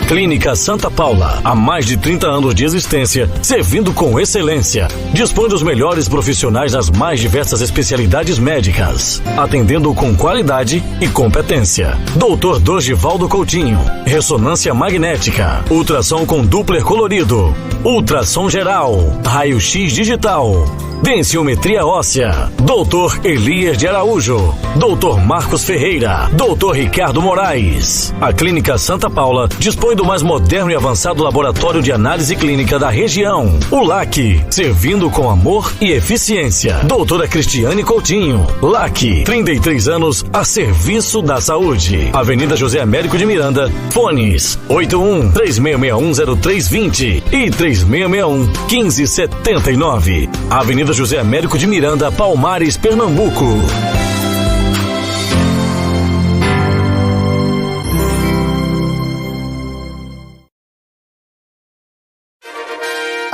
Clínica Santa Paula, há mais de 30 anos de existência, servindo com excelência. Dispõe dos melhores profissionais nas mais diversas especialidades médicas, atendendo com qualidade e competência. Dr. Dorivaldo Coutinho, ressonância magnética, ultrassom com Doppler colorido, ultrassom geral, raio-x digital, densiometria óssea. Dr. Elias de Araújo, Dr. Marcos Ferreira, Dr. Ricardo Moraes. A Clínica Santa Paula dispõe do mais moderno e avançado laboratório de análise clínica da região, o LAC, servindo com amor e eficiência. Doutora Cristiane Coutinho, LAC, 33 anos a serviço da saúde. Avenida José Américo de Miranda, fones 81-3661-0320 e 3661-1579. Avenida José Américo de Miranda, Palmares, Pernambuco.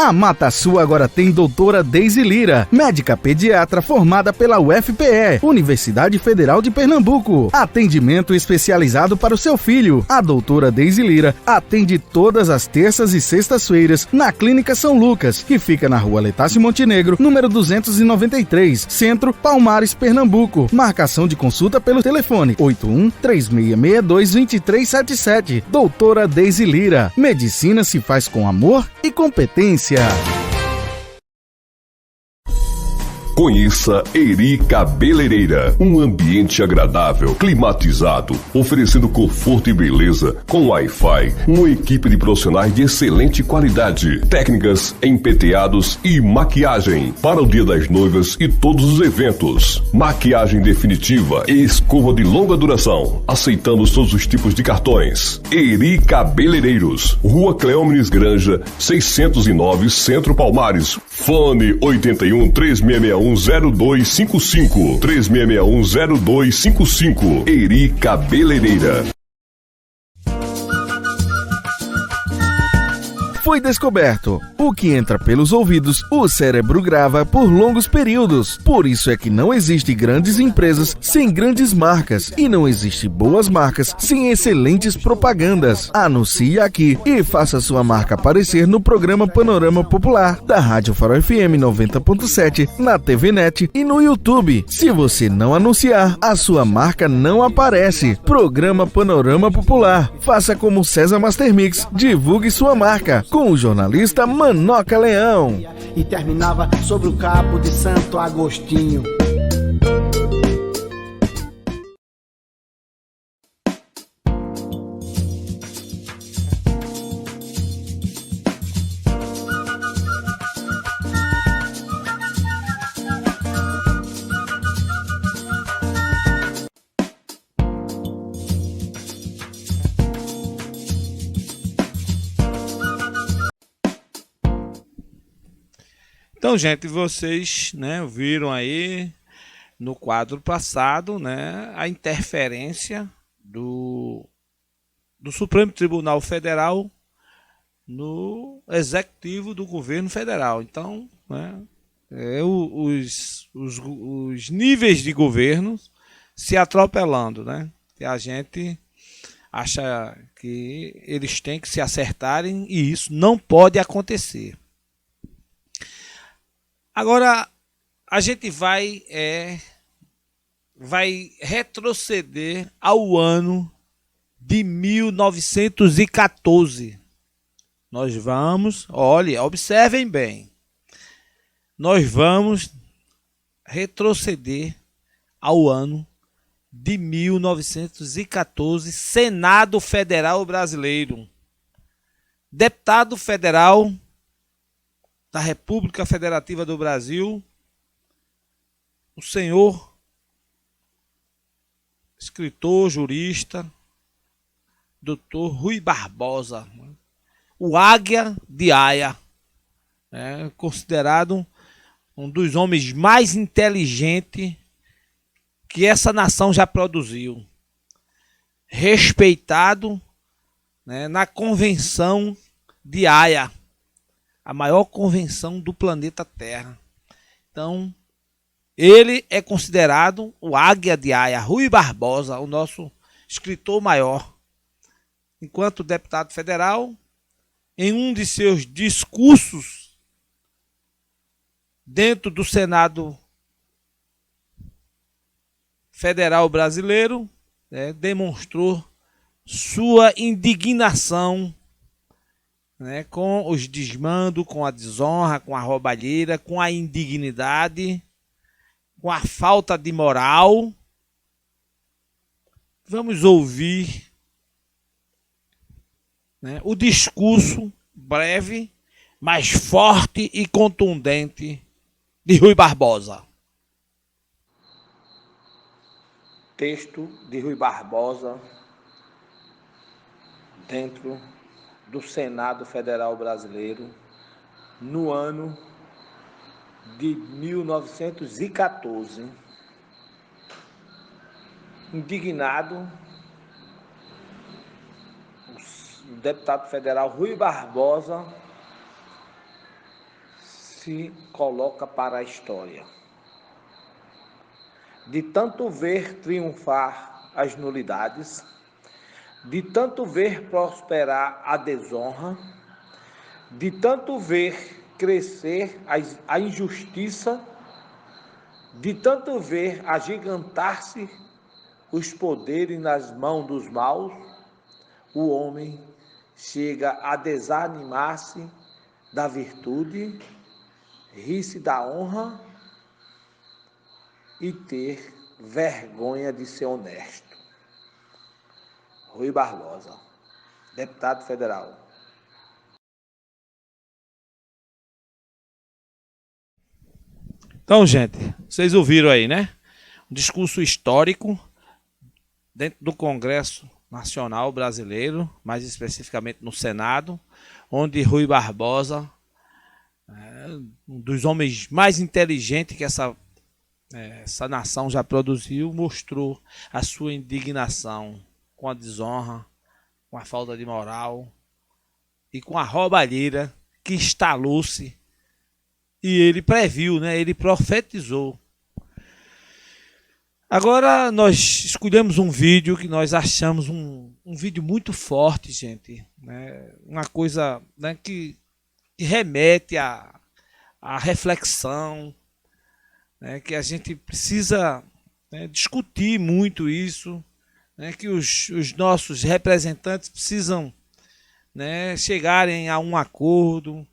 A Mata Sul agora tem doutora Deise Lira, médica pediatra formada pela UFPE, Universidade Federal de Pernambuco. Atendimento especializado para o seu filho. A doutora Deise Lira atende todas as terças e sextas-feiras na Clínica São Lucas, que fica na Rua Letácio Montenegro, número 293, Centro, Palmares, Pernambuco. Marcação de consulta pelo telefone 81-3662-2377. Doutora Deise Lira. Medicina se faz com amor e competência. Conheça Eri Cabeleireira, um ambiente agradável, climatizado, oferecendo conforto e beleza, com Wi-Fi, uma equipe de profissionais de excelente qualidade, técnicas em penteados e maquiagem, para o Dia das Noivas e todos os eventos. Maquiagem definitiva e escova de longa duração. Aceitamos todos os tipos de cartões. Eri Cabeleireiros, Rua Cleómenes Granja, 609, Centro Palmares. Fone 81-3661-0255. 3661-0255. Eri Cabeleireira. foi descoberto. O que entra pelos ouvidos, o cérebro grava por longos períodos. Por isso é que não existe grandes empresas sem grandes marcas e não existe boas marcas sem excelentes propagandas. Anuncie aqui e faça sua marca aparecer no programa Panorama Popular da Rádio Farol FM 90.7, na TV Net e no YouTube. Se você não anunciar, a sua marca não aparece. Programa Panorama Popular. Faça como César Mastermix, divulgue sua marca com o jornalista Manoca Leão. E terminava sobre o Cabo de Santo Agostinho. Então, gente, vocês, né, viram aí no quadro passado, né, a interferência do Supremo Tribunal Federal no executivo do governo federal. Então, né, os níveis de governo se atropelando, né? E a gente acha que eles têm que se acertarem e isso não pode acontecer. Agora, a gente vai retroceder ao ano de 1914. Nós vamos, olha, observem bem, nós vamos retroceder ao ano de 1914, Senado Federal Brasileiro. Deputado federal da República Federativa do Brasil, o senhor escritor, jurista, Dr. Rui Barbosa, o Águia de Aia, considerado um dos homens mais inteligentes que essa nação já produziu, respeitado, né, na Convenção de Haia, a maior convenção do planeta Terra. Então, ele é considerado o Águia de Aia, Rui Barbosa, o nosso escritor maior. Enquanto deputado federal, em um de seus discursos dentro do Senado Federal Brasileiro, demonstrou sua indignação, com os desmandos, com a desonra, com a roubalheira, com a indignidade, com a falta de moral. Vamos ouvir o discurso breve, mas forte e contundente de Rui Barbosa. Texto de Rui Barbosa dentro do Senado Federal Brasileiro no ano de 1914. Indignado, o deputado federal Rui Barbosa se coloca para a história. De tanto ver triunfar as nulidades, de tanto ver prosperar a desonra, de tanto ver crescer a injustiça, de tanto ver agigantar-se os poderes nas mãos dos maus, o homem chega a desanimar-se da virtude, rir-se da honra e ter vergonha de ser honesto. Rui Barbosa, deputado federal. Então, gente, vocês ouviram aí, né? Um discurso histórico dentro do Congresso Nacional Brasileiro, mais especificamente no Senado, onde Rui Barbosa, um dos homens mais inteligentes que essa nação já produziu, mostrou a sua indignação com a desonra, com a falta de moral, e com a roubalheira que instalou-se. E ele previu, né? Ele profetizou. Agora nós escolhemos um vídeo que nós achamos um vídeo muito forte, gente. Né? Uma coisa, né, que remete à reflexão, né, que a gente precisa, né, discutir muito isso, né, que os nossos representantes precisam, né, chegarem a um acordo,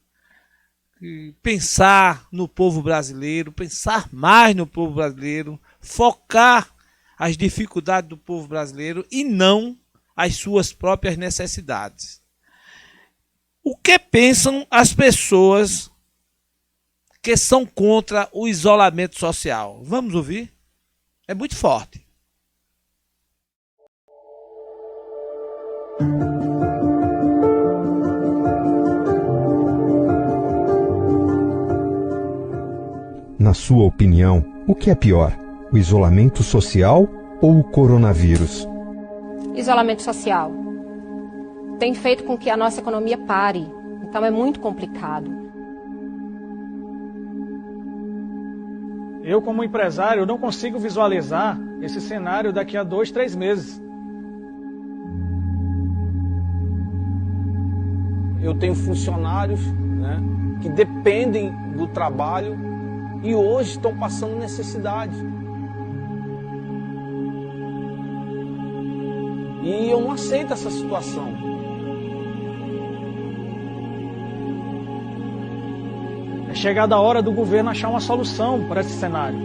pensar no povo brasileiro, pensar mais no povo brasileiro, focar as dificuldades do povo brasileiro e não as suas próprias necessidades. O que pensam as pessoas que são contra o isolamento social? Vamos ouvir? É muito forte. Na sua opinião, o que é pior? O isolamento social ou o coronavírus? Isolamento social tem feito com que a nossa economia pare. Então é muito complicado. Eu, como empresário, não consigo visualizar esse cenário daqui a 2, 3 meses. Eu tenho funcionários, né, que dependem do trabalho e hoje estão passando necessidade. E eu não aceito essa situação. É chegada a hora do governo achar uma solução para esse cenário.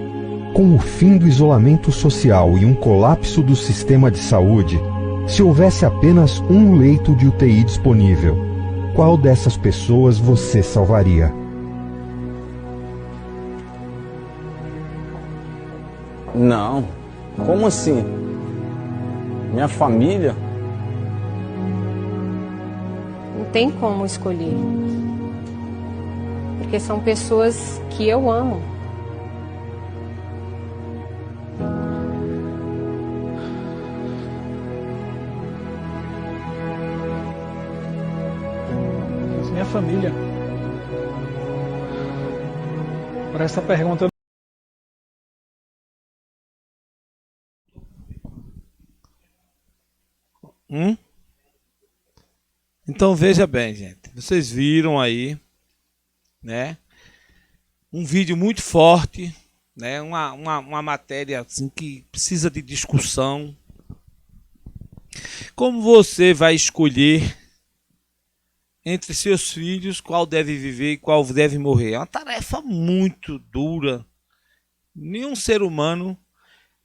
Com o fim do isolamento social e um colapso do sistema de saúde, se houvesse apenas um leito de UTI disponível, qual dessas pessoas você salvaria? Não, como assim? Minha família? Não tem como escolher. Porque são pessoas que eu amo. Minha família. Para essa pergunta. Então veja bem, gente. Vocês viram aí, né? Um vídeo muito forte, né? Uma matéria assim que precisa de discussão. Como você vai escolher entre seus filhos qual deve viver e qual deve morrer? É uma tarefa muito dura. Nenhum ser humano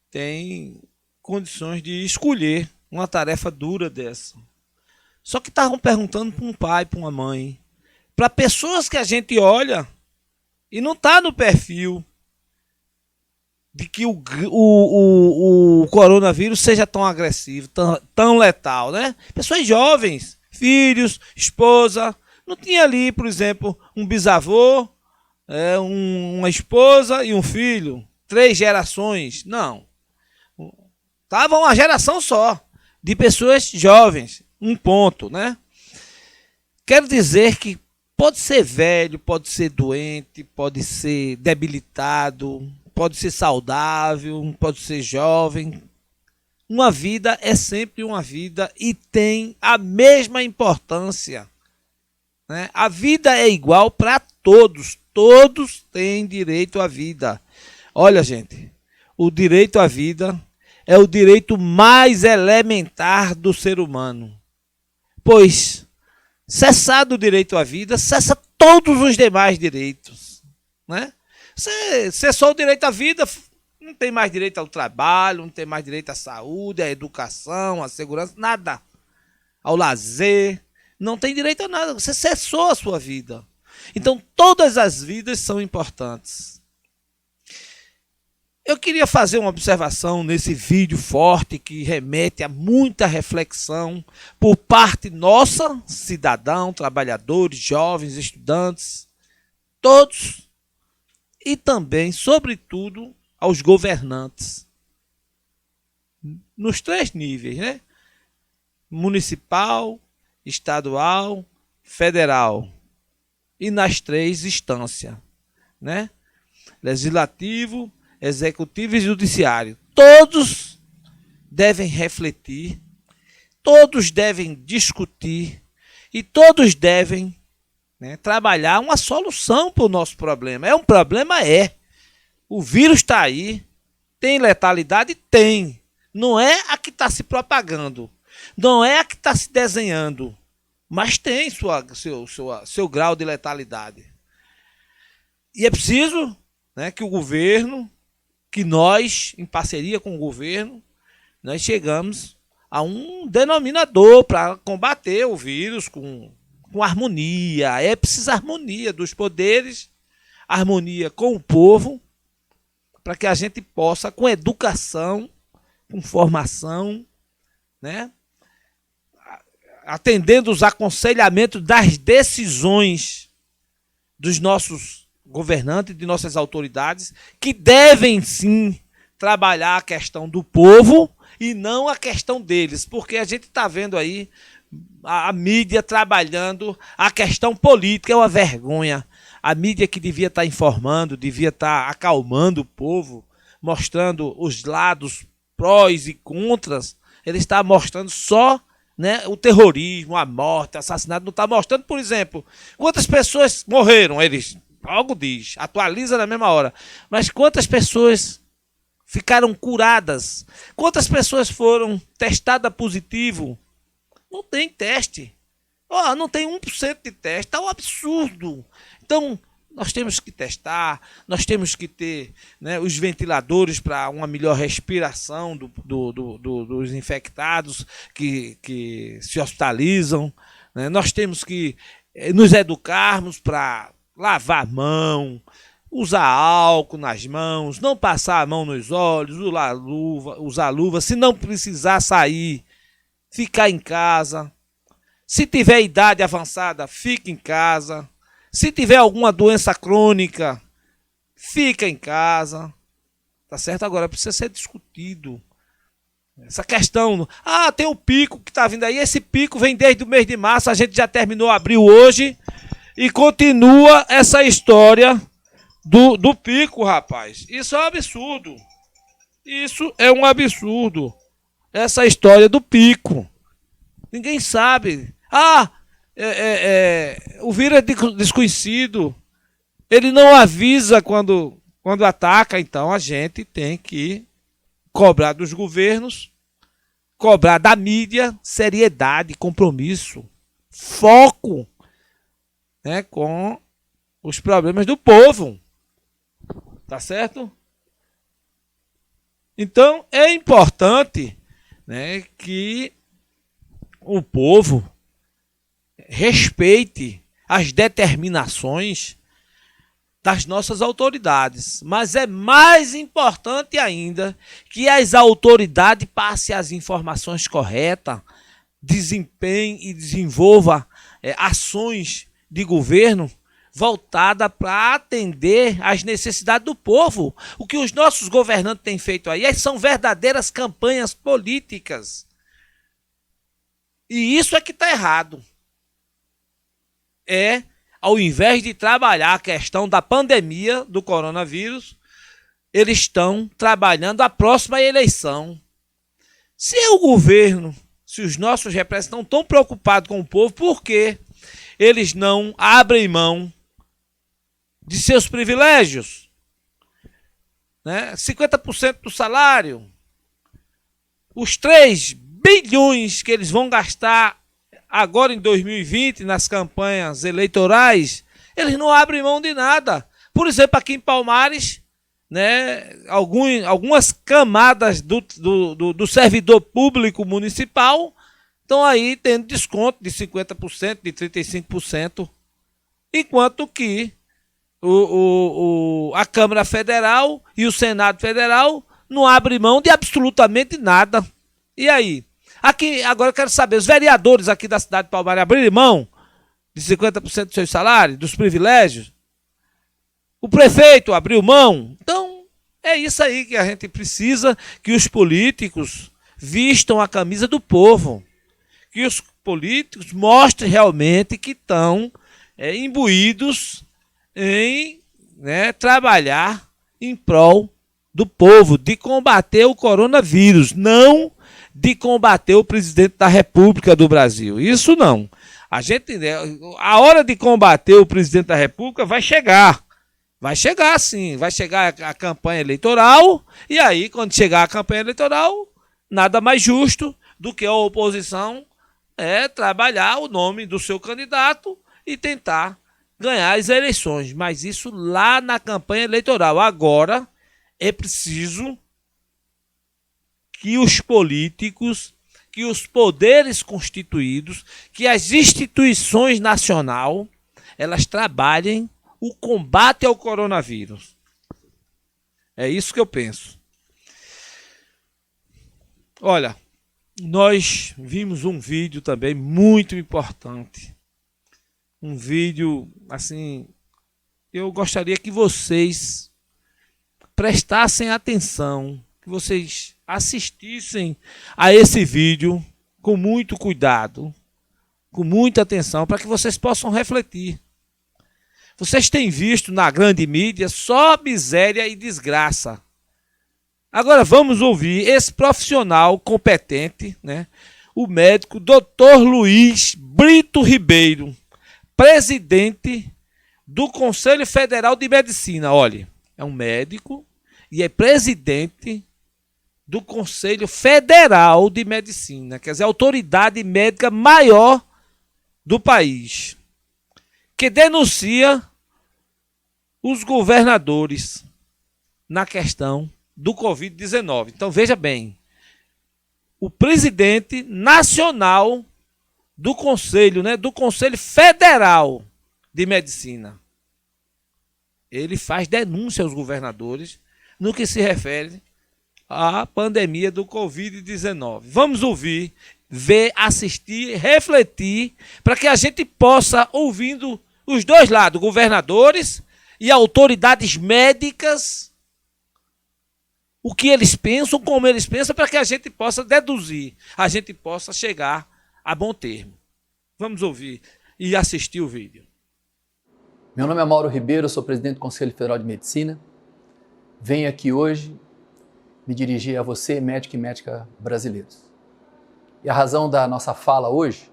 tem condições de escolher uma tarefa dura dessa. Só que estavam perguntando para um pai, para uma mãe, para pessoas que a gente olha e não está no perfil de que o coronavírus seja tão agressivo, tão letal, né? Pessoas jovens, filhos, esposa. Não tinha ali, por exemplo, um bisavô, uma esposa e um filho. 3 gerações. Não. Estava uma geração só de pessoas jovens. Um ponto, né? Quero dizer que pode ser velho, pode ser doente, pode ser debilitado, pode ser saudável, pode ser jovem. Uma vida é sempre uma vida e tem a mesma importância, né? A vida é igual para todos. Todos têm direito à vida. Olha, gente, o direito à vida é o direito mais elementar do ser humano. Pois, cessado o direito à vida, cessa todos os demais direitos, né? Cessou o direito à vida, não tem mais direito ao trabalho, não tem mais direito à saúde, à educação, à segurança, nada. Ao lazer, não tem direito a nada, você cessou a sua vida. Então, todas as vidas são importantes. Eu queria fazer uma observação nesse vídeo forte que remete a muita reflexão por parte nossa, cidadão, trabalhadores, jovens, estudantes, todos, e também, sobretudo, aos governantes. Nos 3 níveis, né? Municipal, estadual, federal e nas 3 instâncias, né? Legislativo, executivo e judiciário. Todos devem refletir, todos devem discutir e todos devem, né, trabalhar uma solução para o nosso problema. É um problema? É. O vírus está aí. Tem letalidade? Tem. Não é a que está se propagando. Não é a que está se desenhando. Mas tem seu grau de letalidade. E é preciso, né, que o governo, que nós, em parceria com o governo, nós chegamos a um denominador para combater o vírus com harmonia. É preciso harmonia dos poderes, harmonia com o povo, para que a gente possa, com educação, com formação, né, atendendo os aconselhamentos das decisões dos nossos governantes, de nossas autoridades, que devem sim trabalhar a questão do povo e não a questão deles, porque a gente está vendo aí a mídia trabalhando a questão política. É uma vergonha. A mídia que devia estar informando, devia estar acalmando o povo, mostrando os lados prós e contras, ele está mostrando só, né, o terrorismo, a morte, o assassinato. Não está mostrando, por exemplo, quantas pessoas morreram. Eles algo diz, atualiza na mesma hora. Mas quantas pessoas ficaram curadas? Quantas pessoas foram testadas positivo? Não tem teste. Não tem 1% de teste. Está um absurdo. Então, nós temos que testar, nós temos que ter, né, os ventiladores para uma melhor respiração dos infectados que se hospitalizam, né? Nós temos que nos educarmos para lavar a mão, usar álcool nas mãos, não passar a mão nos olhos, usar luva, se não precisar sair, ficar em casa. Se tiver idade avançada, fique em casa. Se tiver alguma doença crônica, fica em casa. Tá certo? Agora precisa ser discutido essa questão. Tem o pico que está vindo aí. Esse pico vem desde o mês de março. A gente já terminou abril hoje. E continua essa história do pico, rapaz. Isso é um absurdo. Isso é um absurdo. Essa história do pico. Ninguém sabe. O vírus é desconhecido. Ele não avisa quando ataca. Então a gente tem que cobrar dos governos, cobrar da mídia seriedade, compromisso, foco, né, com os problemas do povo. Tá certo? Então é importante, né, que o povo respeite as determinações das nossas autoridades, mas é mais importante ainda que as autoridades passem as informações corretas, desempenhem e desenvolvam ações de governo voltada para atender às necessidades do povo. O que os nossos governantes têm feito aí são verdadeiras campanhas políticas. E isso é que está errado. Ao invés de trabalhar a questão da pandemia do coronavírus, eles estão trabalhando a próxima eleição. Se o governo, se os nossos representantes não estão preocupados com o povo, por que eles não abrem mão de seus privilégios? Né? 50% do salário, os 3 bilhões que eles vão gastar agora em 2020 nas campanhas eleitorais, eles não abrem mão de nada. Por exemplo, aqui em Palmares, né, algumas camadas do servidor público municipal estão aí tendo desconto de 50%, de 35%, enquanto que a Câmara Federal e o Senado Federal não abrem mão de absolutamente nada. E aí? Aqui, agora eu quero saber, os vereadores aqui da cidade de Palmares abriram mão de 50% do seu salário, dos privilégios? O prefeito abriu mão? Então, é isso aí que a gente precisa, que os políticos vistam a camisa do povo, que os políticos mostrem realmente que estão imbuídos em trabalhar em prol do povo, de combater o coronavírus, não de combater o presidente da República do Brasil. Isso não. A hora de combater o presidente da República vai chegar. Vai chegar sim, vai chegar a campanha eleitoral, e aí, quando chegar a campanha eleitoral, nada mais justo do que a oposição trabalhar o nome do seu candidato e tentar ganhar as eleições. Mas isso lá na campanha eleitoral. Agora é preciso que os políticos, que os poderes constituídos, que as instituições nacionais, elas trabalhem o combate ao coronavírus. É isso que eu penso. Olha, nós vimos um vídeo também muito importante. Um vídeo, assim, eu gostaria que vocês prestassem atenção, que vocês assistissem a esse vídeo com muito cuidado, com muita atenção, para que vocês possam refletir. Vocês têm visto na grande mídia só miséria e desgraça. Agora vamos ouvir esse profissional competente, o médico Dr. Luiz Brito Ribeiro, presidente do Conselho Federal de Medicina. Olha, é um médico e é presidente do Conselho Federal de Medicina, quer dizer, a autoridade médica maior do país, que denuncia os governadores na questão do Covid-19. Então, veja bem, o presidente nacional do Conselho, do Conselho Federal de Medicina, ele faz denúncia aos governadores no que se refere à pandemia do Covid-19. Vamos ouvir, ver, assistir, refletir, para que a gente possa, ouvindo os dois lados, governadores e autoridades médicas, o que eles pensam, como eles pensam, para que a gente possa deduzir, a gente possa chegar a bom termo. Vamos ouvir e assistir o vídeo. Meu nome é Mauro Ribeiro, sou presidente do Conselho Federal de Medicina. Venho aqui hoje me dirigir a você, médico e médica brasileiros. E a razão da nossa fala hoje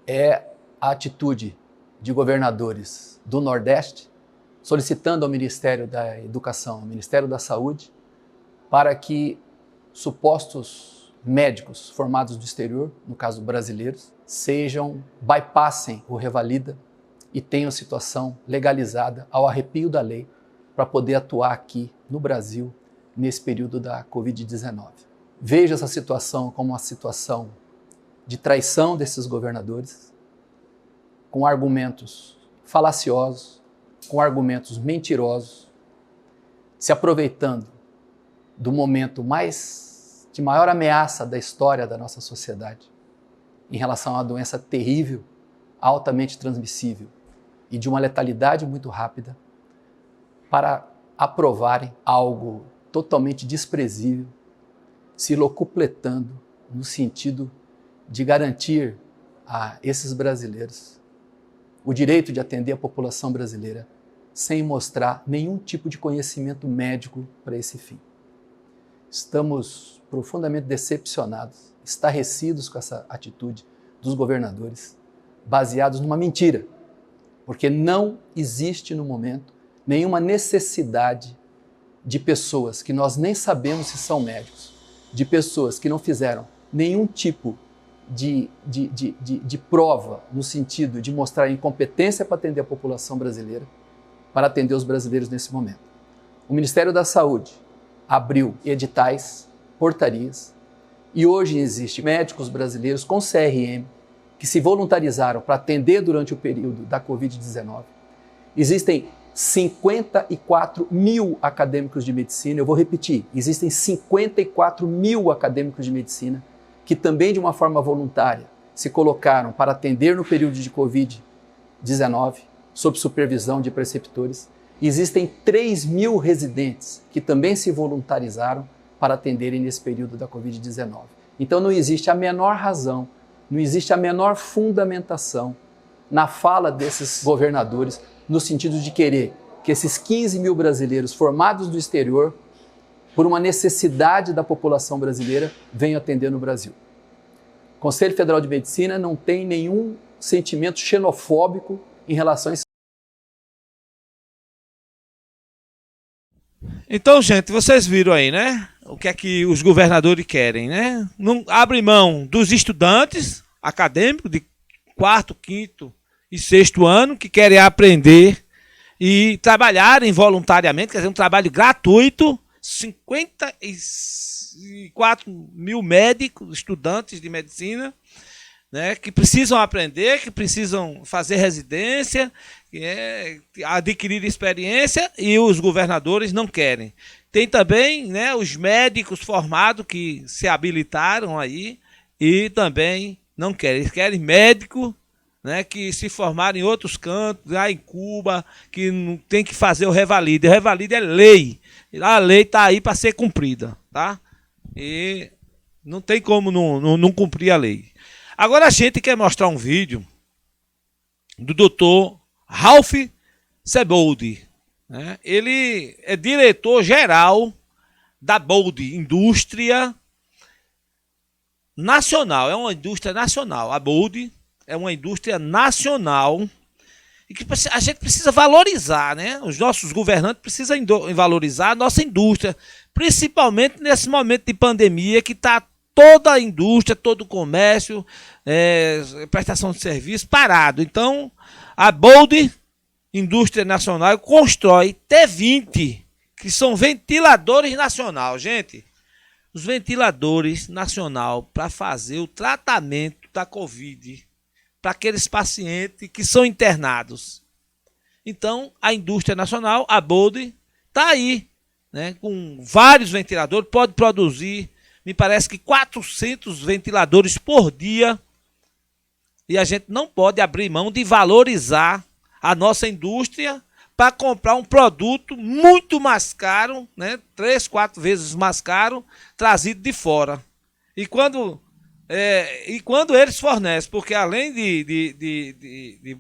é a atitude de governadores do Nordeste solicitando ao Ministério da Educação, ao Ministério da Saúde, para que supostos médicos formados do exterior, no caso brasileiros, bypassem o Revalida e tenham situação legalizada ao arrepio da lei para poder atuar aqui no Brasil nesse período da Covid-19. Vejo essa situação como uma situação de traição desses governadores, com argumentos falaciosos, com argumentos mentirosos, se aproveitando do momento de maior ameaça da história da nossa sociedade em relação a uma doença terrível, altamente transmissível e de uma letalidade muito rápida, para aprovarem algo totalmente desprezível, se locupletando no sentido de garantir a esses brasileiros o direito de atender a população brasileira sem mostrar nenhum tipo de conhecimento médico para esse fim. Estamos profundamente decepcionados, estarrecidos com essa atitude dos governadores, baseados numa mentira, porque não existe no momento nenhuma necessidade de pessoas que nós nem sabemos se são médicos, de pessoas que não fizeram nenhum tipo de prova no sentido de mostrar incompetência para atender a população brasileira, para atender os brasileiros nesse momento. O Ministério da Saúde abriu editais, portarias, e hoje existem médicos brasileiros com CRM que se voluntarizaram para atender durante o período da Covid-19. Existem 54 mil acadêmicos de medicina, eu vou repetir, existem 54 mil acadêmicos de medicina que também de uma forma voluntária se colocaram para atender no período de Covid-19, sob supervisão de preceptores. Existem 3 mil residentes que também se voluntarizaram para atenderem nesse período da Covid-19. Então não existe a menor razão Não existe a menor fundamentação na fala desses governadores no sentido de querer que esses 15 mil brasileiros formados do exterior, por uma necessidade da população brasileira, venham atender no Brasil. O Conselho Federal de Medicina não tem nenhum sentimento xenofóbico em relação a isso. Então, gente, vocês viram aí, né? O que é que os governadores querem, né? Não abre mão dos estudantes acadêmicos de 4º, 5º e 6º ano que querem aprender e trabalharem voluntariamente, quer dizer, um trabalho gratuito. 54 mil médicos, estudantes de medicina, né, que precisam aprender, que precisam fazer residência, adquirir experiência, e os governadores não querem. Tem também, né, os médicos formados que se habilitaram aí e também não querem. Eles querem médico, né, que se formaram em outros cantos, lá em Cuba, que não tem que fazer o revalide. O revalide é lei. A lei está aí para ser cumprida, tá? E não tem como não cumprir a lei. Agora a gente quer mostrar um vídeo do Dr. Ralph Sebold, né? Ele é diretor-geral da Bold Indústria Nacional. É uma indústria nacional. A Bold é uma indústria nacional e que a gente precisa valorizar, né? Os nossos governantes precisam valorizar a nossa indústria, principalmente nesse momento de pandemia que está toda a indústria, todo o comércio, prestação de serviço parado. Então, a Bold Indústria Nacional constrói T20, que são ventiladores nacional. Gente, os ventiladores nacional para fazer o tratamento da Covid para aqueles pacientes que são internados. Então, a indústria nacional, a Bold, está aí, né, com vários ventiladores, pode produzir, me parece que 400 ventiladores por dia, e a gente não pode abrir mão de valorizar a nossa indústria para comprar um produto muito mais caro, né, 3, 4 vezes mais caro, trazido de fora. E quando eles fornecem, porque além de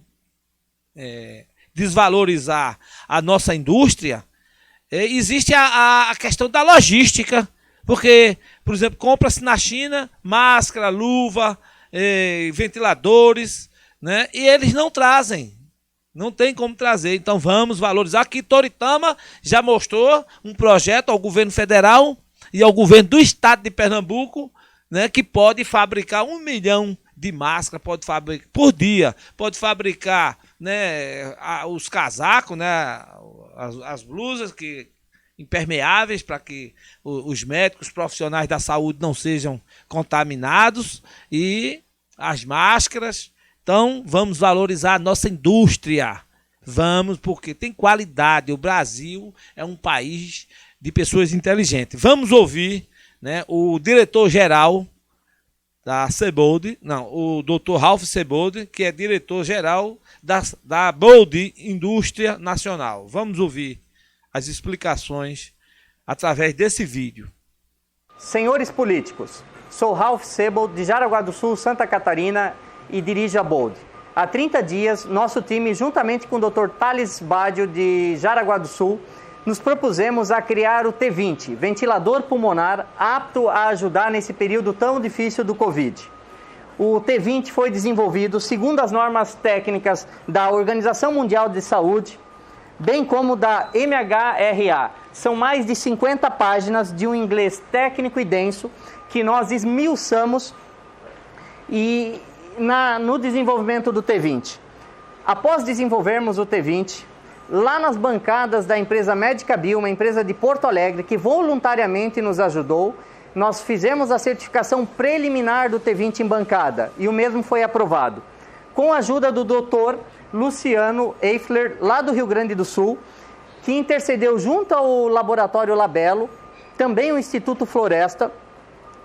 desvalorizar a nossa indústria, existe a questão da logística, porque, por exemplo, compra-se na China máscara, luva, ventiladores, né, e eles não trazem, não tem como trazer. Então vamos valorizar. Aqui Toritama já mostrou um projeto ao governo federal e ao governo do estado de Pernambuco, né, que pode fabricar 1 milhão de máscaras, pode fabricar por dia, pode fabricar, né, os casacos, né, as blusas impermeáveis para que os médicos profissionais da saúde não sejam contaminados, e as máscaras. Então vamos valorizar a nossa indústria, porque tem qualidade. O Brasil é um país de pessoas inteligentes. Vamos ouvir, né, o diretor-geral da Sebold, o Dr. Ralph Sebold, que é diretor-geral da Bold Indústria Nacional. Vamos ouvir as explicações através desse vídeo. Senhores políticos, sou Ralph Sebold, de Jaraguá do Sul, Santa Catarina, e dirijo a Bold. Há 30 dias, nosso time, juntamente com o Dr. Thales Badio, de Jaraguá do Sul, nos propusemos a criar o T20, ventilador pulmonar apto a ajudar nesse período tão difícil do Covid. O T20 foi desenvolvido segundo as normas técnicas da Organização Mundial de Saúde, bem como da MHRA. São mais de 50 páginas de um inglês técnico e denso que nós esmiuçamos no desenvolvimento do T20. Após desenvolvermos o T20, lá nas bancadas da empresa Medicabio, uma empresa de Porto Alegre, que voluntariamente nos ajudou, nós fizemos a certificação preliminar do T20 em bancada, e o mesmo foi aprovado. Com a ajuda do Dr. Luciano Eifler, lá do Rio Grande do Sul, que intercedeu junto ao Laboratório Labelo, também o Instituto Floresta,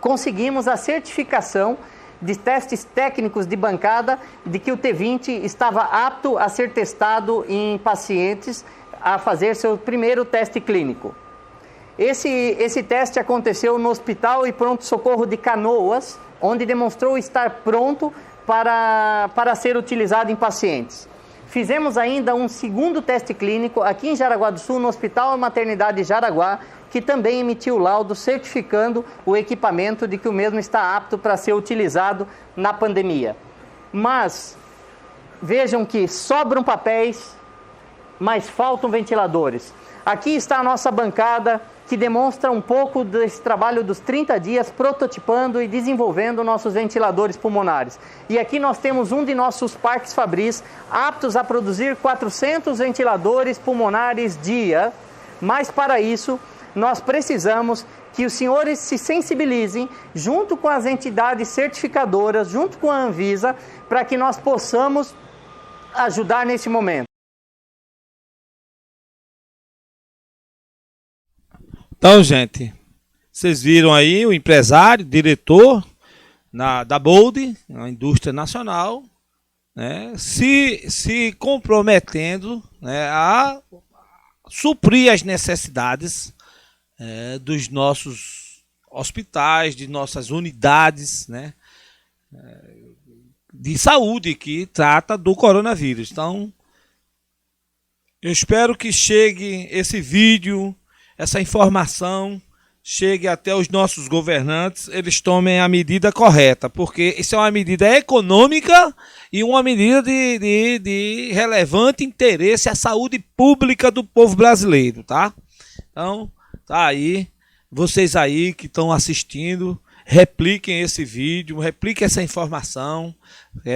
conseguimos a certificação de testes técnicos de bancada de que o T20 estava apto a ser testado em pacientes a fazer seu primeiro teste clínico. Esse teste aconteceu no Hospital e Pronto-Socorro de Canoas, onde demonstrou estar pronto para ser utilizado em pacientes. Fizemos ainda um segundo teste clínico aqui em Jaraguá do Sul, no Hospital Maternidade Jaraguá, que também emitiu laudo certificando o equipamento de que o mesmo está apto para ser utilizado na pandemia. Mas vejam que sobram papéis, mas faltam ventiladores. Aqui está a nossa bancada, que demonstra um pouco desse trabalho dos 30 dias prototipando e desenvolvendo nossos ventiladores pulmonares. E aqui nós temos um de nossos parques Fabris, aptos a produzir 400 ventiladores pulmonares dia, mas para isso nós precisamos que os senhores se sensibilizem junto com as entidades certificadoras, junto com a Anvisa, para que nós possamos ajudar nesse momento. Então, gente, vocês viram aí o empresário, diretor da Bold, a indústria nacional, né, se comprometendo, né, a suprir as necessidades dos nossos hospitais, de nossas unidades, né, de saúde que trata do coronavírus. Então, eu espero que chegue esse vídeo, essa informação chegue até os nossos governantes, eles tomem a medida correta, porque isso é uma medida econômica e uma medida de relevante interesse à saúde pública do povo brasileiro, tá? Então, tá aí, vocês aí que estão assistindo, repliquem esse vídeo, repliquem essa informação,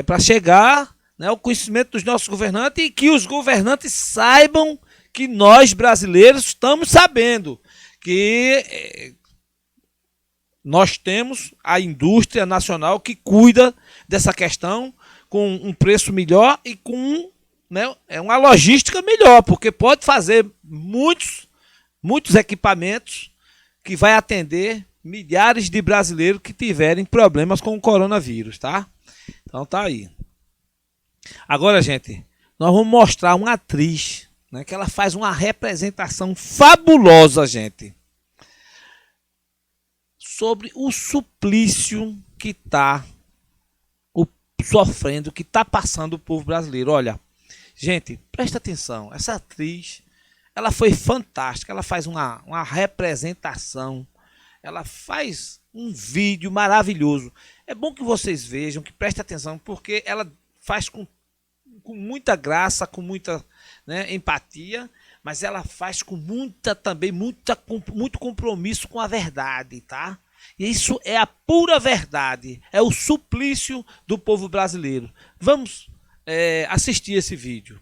para chegar, né, ao conhecimento dos nossos governantes e que os governantes saibam que nós brasileiros estamos sabendo que nós temos a indústria nacional que cuida dessa questão com um preço melhor e com, né, uma logística melhor, porque pode fazer muitos equipamentos que vai atender milhares de brasileiros que tiverem problemas com o coronavírus, tá? Então tá aí. Agora, gente, nós vamos mostrar uma atriz, né, que ela faz uma representação fabulosa, gente, sobre o suplício que está sofrendo, que está passando o povo brasileiro. Olha, gente, presta atenção, essa atriz, ela foi fantástica, ela faz uma representação, ela faz um vídeo maravilhoso. É bom que vocês vejam, que prestem atenção, porque ela faz com muita graça, com muita, né, empatia, mas ela faz com muito compromisso com a verdade, tá? E isso é a pura verdade, é o suplício do povo brasileiro. Vamos assistir esse vídeo.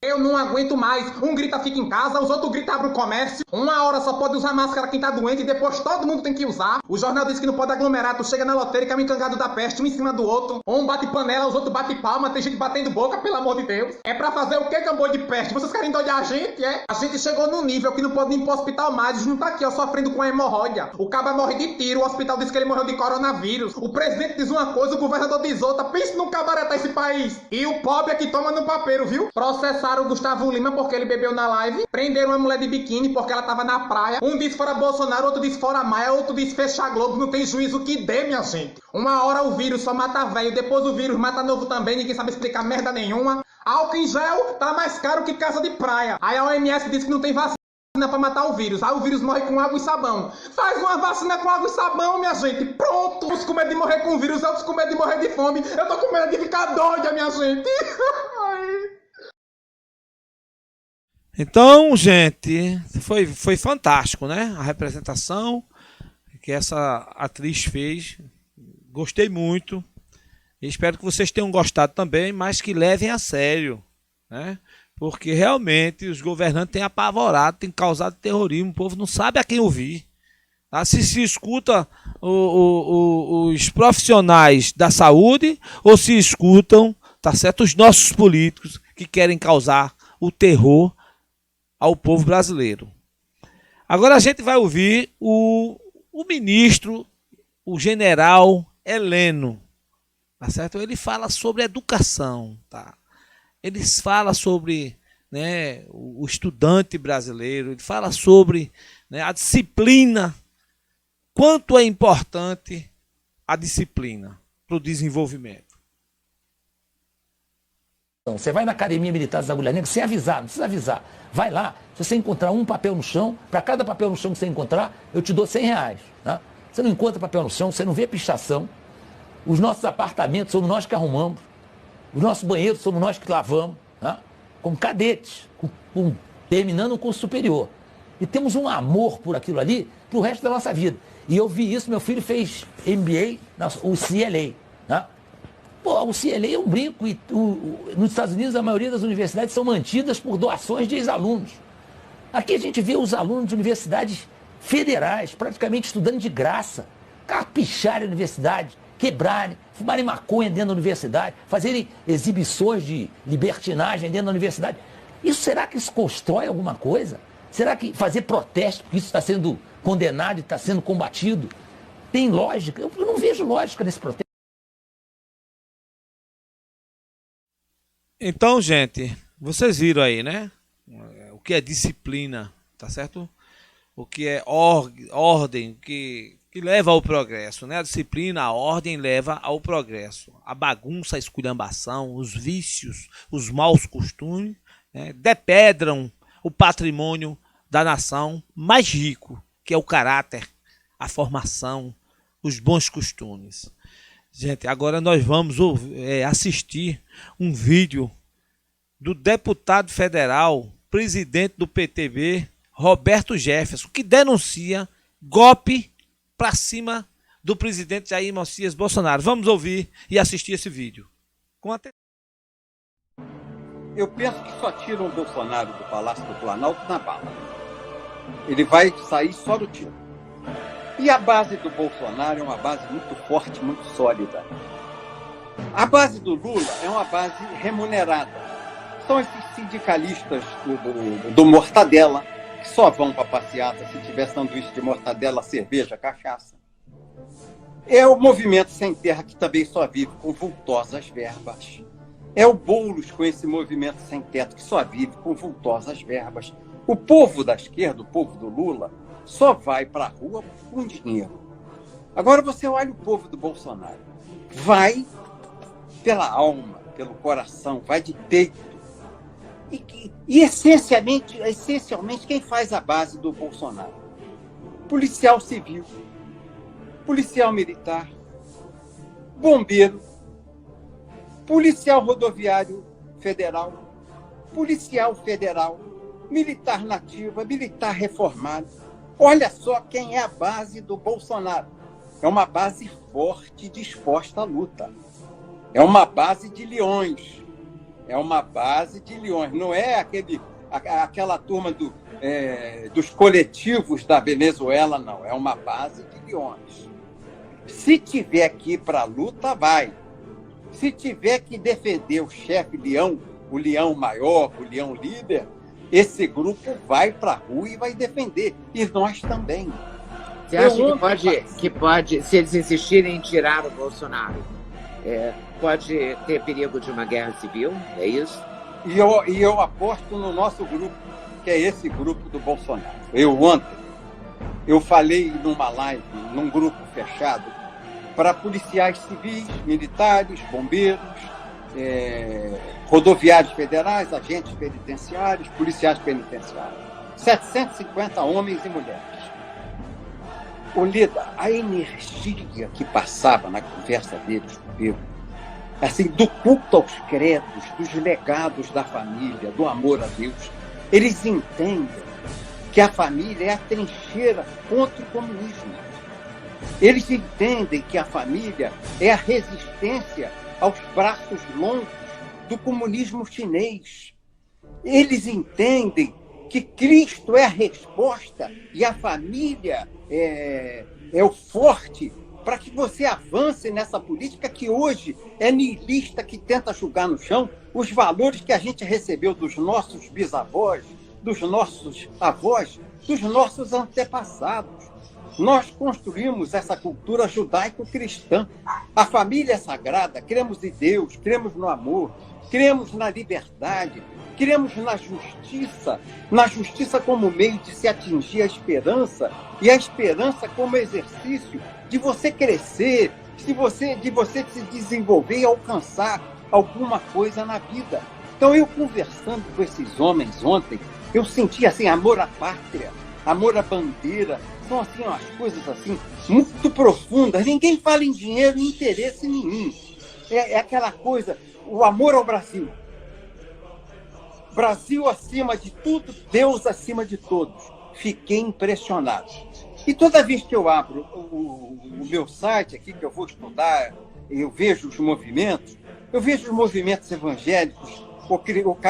Eu não aguento mais. Um grita fica em casa, os outros gritam abre o comércio. Uma hora só pode usar máscara quem tá doente e depois todo mundo tem que usar. O jornal diz que não pode aglomerar, tu chega na lotérica, um encangado da peste, um em cima do outro. Um bate panela, os outros bate palma, tem gente batendo boca, pelo amor de Deus. É pra fazer o que, cambô de peste? Vocês querem doidar a gente, é? A gente chegou num nível que não pode nem ir pro hospital mais, a gente não tá aqui, ó, sofrendo com a hemorroida. O caba morre de tiro, o hospital diz que ele morreu de coronavírus. O presidente diz uma coisa, o governador diz outra. Pense num cabaretá esse país. E o pobre é que toma no papeiro, viu? Processaram o Gustavo Lima porque ele bebeu na live, prenderam uma mulher de biquíni porque ela tava na praia, um disse fora Bolsonaro, outro disse fora Maia, outro disse fechar Globo, não tem juízo que dê, minha gente. Uma hora o vírus só mata velho, depois o vírus mata novo também, ninguém sabe explicar merda nenhuma. Álcool em gel tá mais caro que casa de praia. Aí a OMS disse que não tem vacina pra matar o vírus, aí o vírus morre com água e sabão. Faz uma vacina com água e sabão, minha gente, pronto. Uns com medo de morrer com vírus, outros com medo de morrer de fome. Eu tô com medo de ficar doida, minha gente. Então, gente, foi fantástico, né? A representação que essa atriz fez. Gostei muito. Espero que vocês tenham gostado também, mas que levem a sério, né? Porque realmente os governantes têm apavorado, têm causado terrorismo. O povo não sabe a quem ouvir. Tá? Se escuta os profissionais da saúde ou se escutam, tá certo, os nossos políticos que querem causar o terror ao povo brasileiro. Agora a gente vai ouvir o ministro, o general Heleno, tá certo? Ele fala sobre educação, tá? Ele fala sobre, né, o estudante brasileiro, ele fala sobre, né, a disciplina, quanto é importante a disciplina para o desenvolvimento? Você vai na Academia Militar das Agulhas Negras sem avisar, não precisa avisar. Vai lá, se você encontrar um papel no chão, para cada papel no chão que você encontrar, eu te dou R$100. Tá? Você não encontra papel no chão, você não vê pichação. Os nossos apartamentos somos nós que arrumamos. Os nossos banheiros somos nós que lavamos. Tá? Como cadetes, terminando o curso superior. E temos um amor por aquilo ali pro resto da nossa vida. E eu vi isso, meu filho fez MBA, o CLA. Tá? Pô, o CLA é um brinco e nos Estados Unidos a maioria das universidades são mantidas por doações de ex-alunos. Aqui a gente vê os alunos de universidades federais praticamente estudando de graça, capicharem a universidade, quebrarem, fumarem maconha dentro da universidade, fazerem exibições de libertinagem dentro da universidade. Será que isso constrói alguma coisa? Será que fazer protesto, porque isso está sendo condenado e está sendo combatido, tem lógica? Eu não vejo lógica nesse protesto. Então, gente, vocês viram aí, né? O que é disciplina, tá certo? O que é ordem, que leva ao progresso, né? A disciplina, a ordem leva ao progresso. A bagunça, a esculhambação, os vícios, os maus costumes, né? Depedram o patrimônio da nação mais rico, que é o caráter, a formação, os bons costumes. Gente, agora nós vamos assistir um vídeo do deputado federal, presidente do PTB, Roberto Jefferson, que denuncia golpe para cima do presidente Jair Messias Bolsonaro. Vamos ouvir e assistir esse vídeo. Com atenção. Eu penso que só tiram o Bolsonaro do Palácio do Planalto na bala. Ele vai sair só do tiro. E a base do Bolsonaro é uma base muito forte, muito sólida. A base do Lula é uma base remunerada. São esses sindicalistas do Mortadela, que só vão para passeata se tiver sanduíche de mortadela, cerveja, cachaça. É o Movimento Sem Terra, que também só vive com vultosas verbas. É o Boulos com esse Movimento Sem Teto, que só vive com vultosas verbas. O povo da esquerda, o povo do Lula, só vai para a rua com dinheiro. Agora você olha o povo do Bolsonaro. Vai pela alma, pelo coração, vai de peito. E essencialmente, quem faz a base do Bolsonaro? Policial civil, policial militar, bombeiro, policial rodoviário federal, policial federal, militar nativa, militar reformado. Olha só quem é a base do Bolsonaro. É uma base forte, disposta à luta. É uma base de leões. É uma base de leões. Não é aquela turma dos coletivos da Venezuela, não. É uma base de leões. Se tiver que ir para a luta, vai. Se tiver que defender o chefe leão, o leão maior, o leão líder, esse grupo vai para a rua e vai defender. E nós também. Você acha que pode, se eles insistirem em tirar o Bolsonaro, pode ter perigo de uma guerra civil? É isso? E eu aposto no nosso grupo, que é esse grupo do Bolsonaro. Ontem, eu falei numa live, num grupo fechado, para policiais civis, militares, bombeiros, rodoviários federais, agentes penitenciários, policiais penitenciários. 750 homens e mulheres. Lida, a energia que passava na conversa deles comigo, assim, do culto aos credos, dos legados da família, do amor a Deus, eles entendem que a família é a trincheira contra o comunismo. Eles entendem que a família é a resistência aos braços longos do comunismo chinês. Eles entendem que Cristo é a resposta e a família é o forte para que você avance nessa política que hoje é niilista, que tenta jogar no chão os valores que a gente recebeu dos nossos bisavós, dos nossos avós, dos nossos antepassados. Nós construímos essa cultura judaico-cristã. A família é sagrada, cremos em Deus, cremos no amor, cremos na liberdade, cremos na justiça como meio de se atingir a esperança, e a esperança como exercício de você crescer, de você se desenvolver e alcançar alguma coisa na vida. Então, eu conversando com esses homens ontem, eu senti assim, amor à pátria, amor à bandeira, são assim, umas coisas assim, muito profundas. Ninguém fala em dinheiro e interesse nenhum. É aquela coisa, o amor ao Brasil. Brasil acima de tudo, Deus acima de todos. Fiquei impressionado. E toda vez que eu abro o meu site aqui, que eu vou estudar, eu vejo os movimentos evangélicos,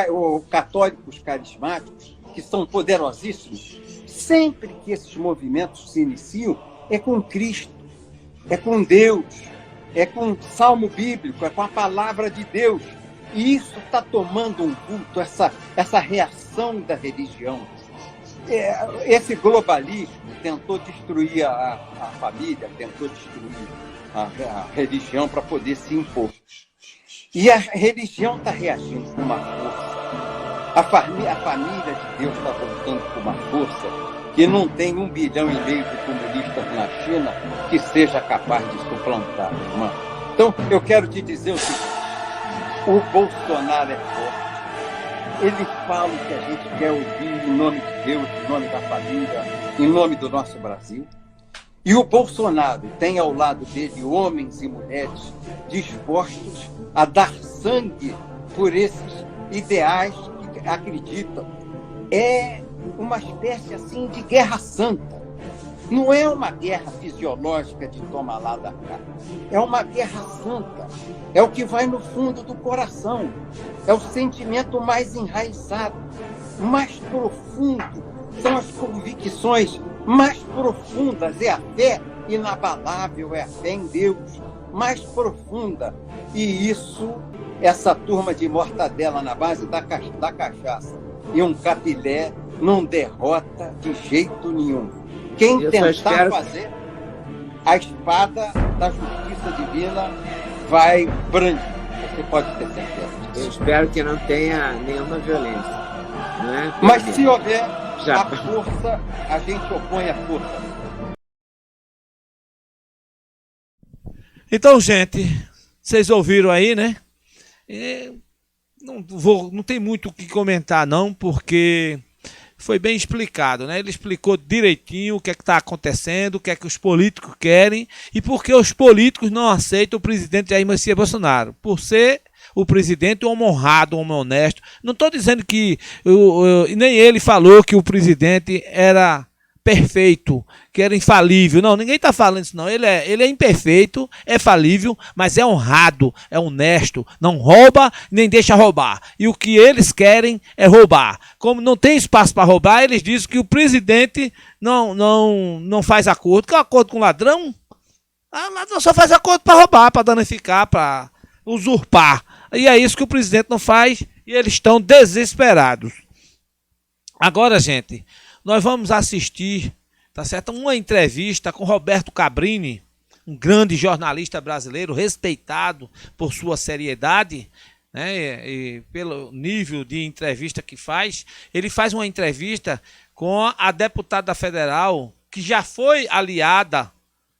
ou católicos carismáticos, que são poderosíssimos. Sempre que esses movimentos se iniciam, é com Cristo, é com Deus, é com o salmo bíblico, é com a palavra de Deus. E isso está tomando um culto, essa reação da religião. Esse globalismo tentou destruir a família, tentou destruir a religião para poder se impor. E a religião está reagindo com uma força. A família de Deus está voltando com uma força que não tem 1,5 bilhão de comunistas na China que seja capaz de suplantar, irmão. Então, eu quero te dizer o seguinte: o Bolsonaro é forte. Ele fala o que a gente quer ouvir em nome de Deus, em nome da família, em nome do nosso Brasil. E o Bolsonaro tem ao lado dele homens e mulheres dispostos a dar sangue por esses ideais que acreditam. É uma espécie assim de guerra santa. Não é uma guerra fisiológica de toma lá da cá. É uma guerra santa. É o que vai no fundo do coração. É o sentimento mais enraizado, mais profundo. São as convicções mais profundas. É a fé inabalável, é a fé em Deus mais profunda. E isso, essa turma de mortadela na base da cachaça e um capilé não derrota de jeito nenhum. Quem tentar fazer, a espada da justiça divina vai brandir. Você pode ter certeza disso. Eu espero que não tenha nenhuma violência. Não é? Mas se houver a força, a gente opõe a força. Então, gente, vocês ouviram aí, né? Não tem muito o que comentar, não, porque foi bem explicado, né? Ele explicou direitinho o que é que está acontecendo, o que é que os políticos querem e por que os políticos não aceitam o presidente Jair Messias Bolsonaro. Por ser o presidente um homem honrado, um homem honesto. Não estou dizendo que... nem ele falou que o presidente era perfeito, que era infalível. Não, ninguém está falando isso, não. Ele é imperfeito, é falível, mas é honrado, é honesto, não rouba, nem deixa roubar. E o que eles querem é roubar. Como não tem espaço para roubar, eles dizem que o presidente não faz acordo. Que é um acordo com ladrão? Ladrão só faz acordo para roubar, para danificar, para usurpar. E é isso que o presidente não faz e eles estão desesperados. Agora, gente, nós vamos assistir, tá certo, uma entrevista com Roberto Cabrini, um grande jornalista brasileiro, respeitado por sua seriedade, né, e pelo nível de entrevista que faz. Ele faz uma entrevista com a deputada federal, que já foi aliada,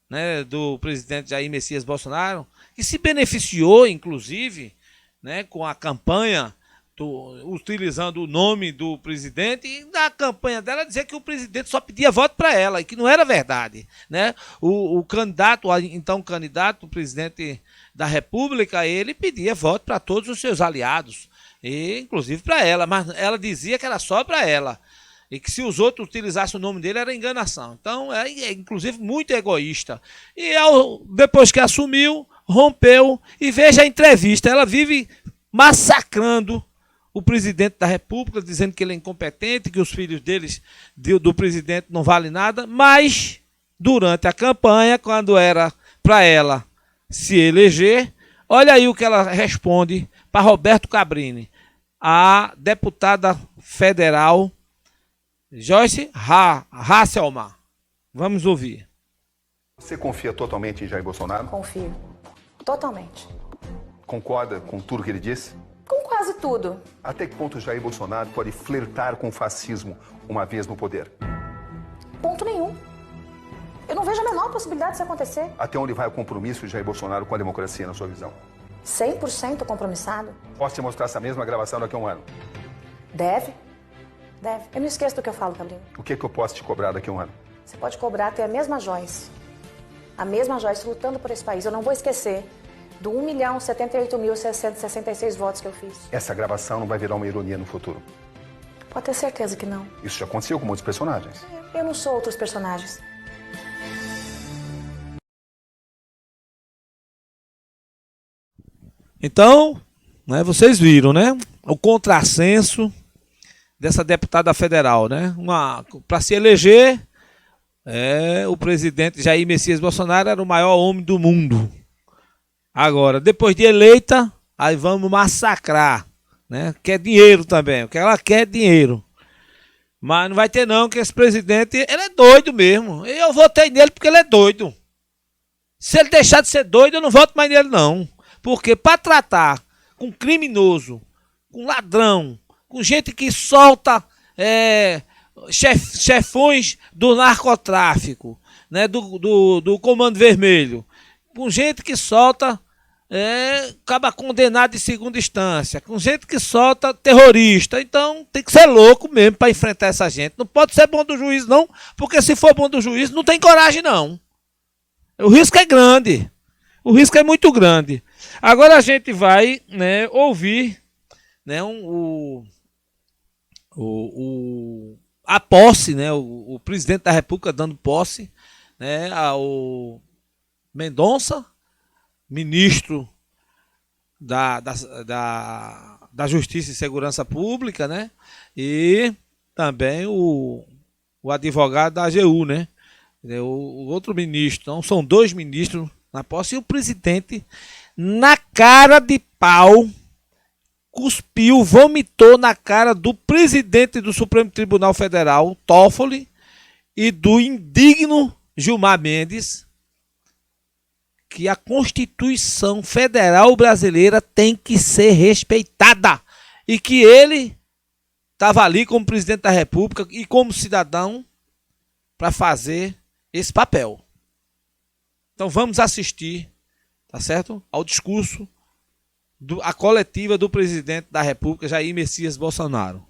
né, do presidente Jair Messias Bolsonaro, que se beneficiou, inclusive, né, com a campanha, utilizando o nome do presidente, e na campanha dela dizer que o presidente só pedia voto para ela, e que não era verdade, né? O candidato, então candidato, o presidente da República, ele pedia voto para todos os seus aliados, e inclusive para ela, mas ela dizia que era só para ela, e que se os outros utilizassem o nome dele era enganação. Então é inclusive muito egoísta. E depois que assumiu, rompeu, e veja a entrevista, ela vive massacrando o presidente da República, dizendo que ele é incompetente, que os filhos do presidente não valem nada, mas durante a campanha, quando era para ela se eleger, olha aí o que ela responde para Roberto Cabrini, a deputada federal Joyce Hasselmann. Vamos ouvir. Você confia totalmente em Jair Bolsonaro? Confio. Totalmente. Concorda com tudo que ele disse? Com quase tudo. Até que ponto Jair Bolsonaro pode flertar com o fascismo uma vez no poder? Ponto nenhum. Eu não vejo a menor menor possibilidade disso acontecer. Até onde vai o compromisso de Jair Bolsonaro com a democracia, na sua visão? 100% compromissado. Posso te mostrar essa mesma gravação daqui a um ano? Deve. Deve. Eu não esqueço do que eu falo, Cabrinho. O que eu posso te cobrar daqui a um ano? Você pode cobrar ter a mesma Joyce. A mesma Joyce lutando por esse país. Eu não vou esquecer do 1.078.666 votos que eu fiz. Essa gravação não vai virar uma ironia no futuro. Pode ter certeza que não. Isso já aconteceu com muitos personagens. Eu não sou outros personagens. Então, né, vocês viram, né? O contrassenso dessa deputada federal, né? Para se eleger, o presidente Jair Messias Bolsonaro era o maior homem do mundo. Agora, depois de eleita, aí vamos massacrar, né? Quer dinheiro também, o que ela quer é dinheiro. Mas não vai ter não, que esse presidente, ele é doido mesmo. Eu votei nele porque ele é doido. Se ele deixar de ser doido, eu não voto mais nele não. Porque para tratar com criminoso, com ladrão, com gente que solta chefões do narcotráfico, né, do Comando Vermelho, com gente que solta acaba condenado em segunda instância, com gente que solta terrorista. Então tem que ser louco mesmo para enfrentar essa gente. Não pode ser bom do juiz não, porque se for bom do juiz não tem coragem não. O risco é grande. O risco é muito grande. Agora a gente vai, né, ouvir, né, a posse, né, o presidente da República dando posse, né, ao Mendonça, ministro da Justiça e Segurança Pública, né, e também o advogado da AGU, né, o outro ministro. Então são dois ministros na posse, e o presidente, na cara de pau, cuspiu, vomitou na cara do presidente do Supremo Tribunal Federal, Toffoli, e do indigno Gilmar Mendes, que a Constituição Federal Brasileira tem que ser respeitada, e que ele estava ali como presidente da República e como cidadão para fazer esse papel. Então vamos assistir, tá certo? Ao discurso, a coletiva do presidente da República, Jair Messias Bolsonaro.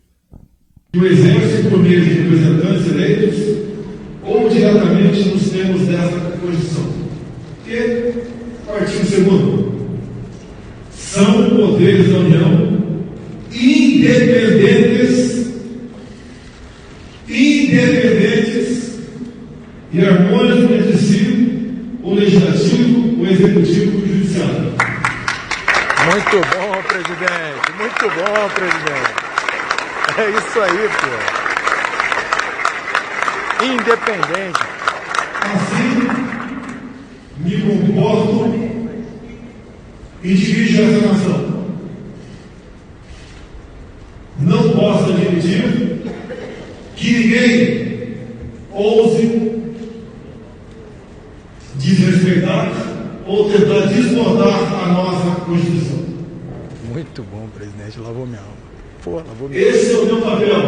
O exército por meio de representantes eleitos ou diretamente nos termos dessa Constituição. E, artigo 2º, são poderes da União independentes e harmônicos entre si, o legislativo, o executivo e o judiciário. Muito bom, presidente. Muito bom, presidente. É isso aí, pô. Independente. Assim, me comporto e dirijo essa nação. Não posso admitir que ninguém ouse desrespeitar ou tentar desbordar a nossa Constituição. Muito bom, presidente. Lavou minha alma. Pô, lavou minha alma. Esse é o meu papel.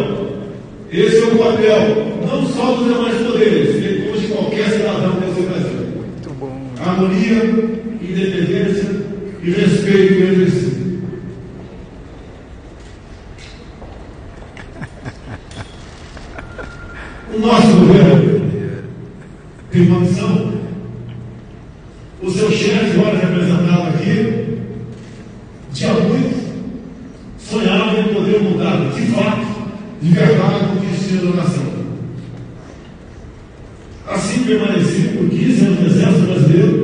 Esse é o papel, não só dos demais poderes, como de qualquer cidadão desse Brasil. Muito bom. Harmonia, independência e respeito entre si. O nosso governo tem uma missão. O seu chefe, agora representado aqui, tinha muito, sonhava em poder mudar de fato, de verdade, o destino da nação. Assim permaneci por 15 anos no Exército Brasileiro,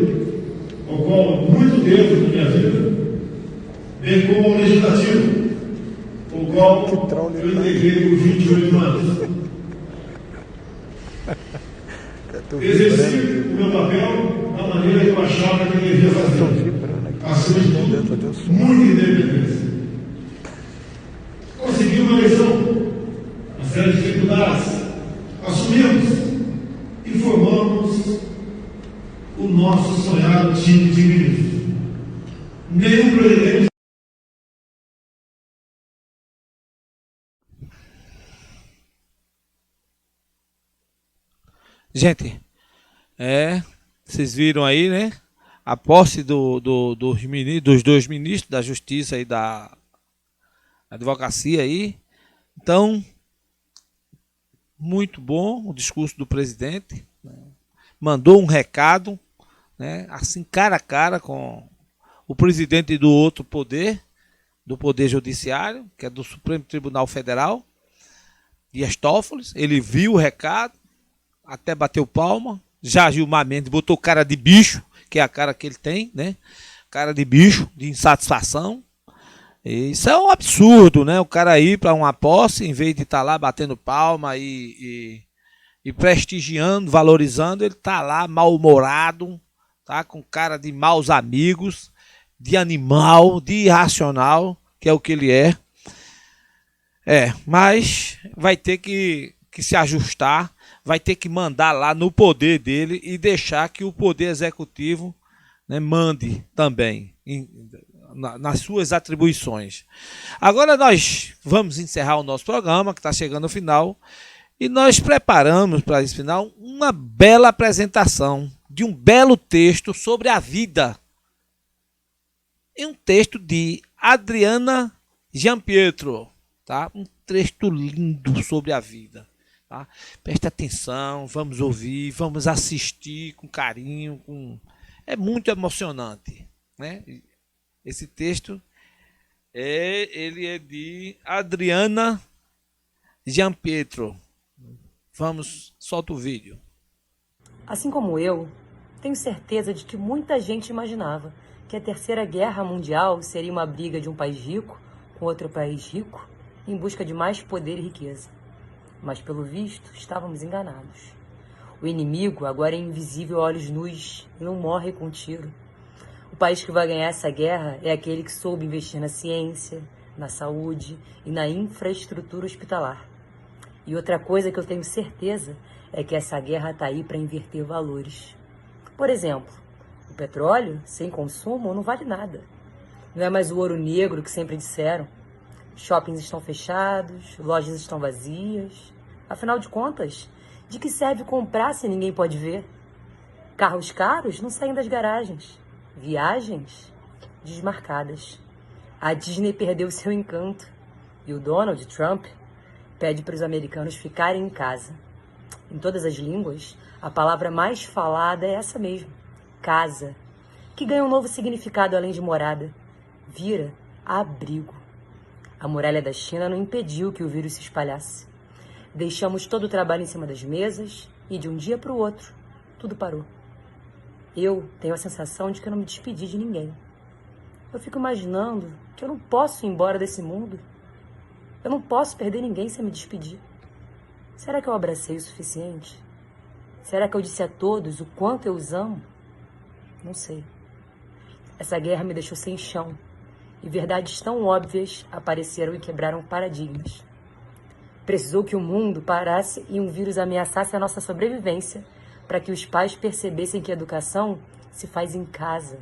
ao qual muito tempo da minha vida, bem como o Legislativo, o qual eu integrei por 28 anos. Exerci o meu papel da maneira que eu achava que devia fazer. Acima de tudo, muita independência. Consegui uma eleição, uma série de dificuldades, assumimos e formamos o nosso sonhado time de ministros. Nenhum presidente. Gente, Vocês viram aí, né? A posse dos dois ministros da Justiça e da Advocacia aí. Então, muito bom o discurso do presidente. Né? Mandou um recado, né? Assim, cara a cara com o presidente do outro poder, do Poder Judiciário, que é do Supremo Tribunal Federal, Dias Toffoli. Ele viu o recado, até bateu palma. Já Gilmar Mendes botou cara de bicho, que é a cara que ele tem, né? Cara de bicho, de insatisfação. E isso é um absurdo, né? O cara ir para uma posse, em vez de estar lá batendo palma e prestigiando, valorizando, ele tá lá mal-humorado, tá? Com cara de maus amigos, de animal, de irracional, que é o que ele é. Mas vai ter que se ajustar, vai ter que mandar lá no poder dele e deixar que o poder executivo, né, mande também nas suas atribuições. Agora nós vamos encerrar o nosso programa, que está chegando ao final, e nós preparamos para esse final uma bela apresentação de um belo texto sobre a vida. É um texto de Adriana Gianpietro, tá? Um texto lindo sobre a vida. Tá? Preste atenção, vamos ouvir, vamos assistir com carinho. É muito emocionante, né? Esse texto ele é de Adriana Gianpietro. Vamos, solta o vídeo. Assim como eu, tenho certeza de que muita gente imaginava que a Terceira Guerra Mundial seria uma briga de um país rico com outro país rico em busca de mais poder e riqueza. Mas, pelo visto, estávamos enganados. O inimigo agora é invisível a olhos nus e não morre com tiro. O país que vai ganhar essa guerra é aquele que soube investir na ciência, na saúde e na infraestrutura hospitalar. E outra coisa que eu tenho certeza é que essa guerra está aí para inverter valores. Por exemplo, o petróleo, sem consumo, não vale nada. Não é mais o ouro negro que sempre disseram. Shoppings estão fechados, lojas estão vazias. Afinal de contas, de que serve comprar se ninguém pode ver? Carros caros não saem das garagens. Viagens desmarcadas. A Disney perdeu seu encanto. E o Donald Trump pede para os americanos ficarem em casa. Em todas as línguas, a palavra mais falada é essa mesmo, casa, que ganha um novo significado além de morada. Vira abrigo. A muralha da China não impediu que o vírus se espalhasse. Deixamos todo o trabalho em cima das mesas e de um dia para o outro, tudo parou. Eu tenho a sensação de que eu não me despedi de ninguém. Eu fico imaginando que eu não posso ir embora desse mundo. Eu não posso perder ninguém sem me despedir. Será que eu abracei o suficiente? Será que eu disse a todos o quanto eu os amo? Não sei. Essa guerra me deixou sem chão. E verdades tão óbvias apareceram e quebraram paradigmas. Precisou que o mundo parasse e um vírus ameaçasse a nossa sobrevivência para que os pais percebessem que a educação se faz em casa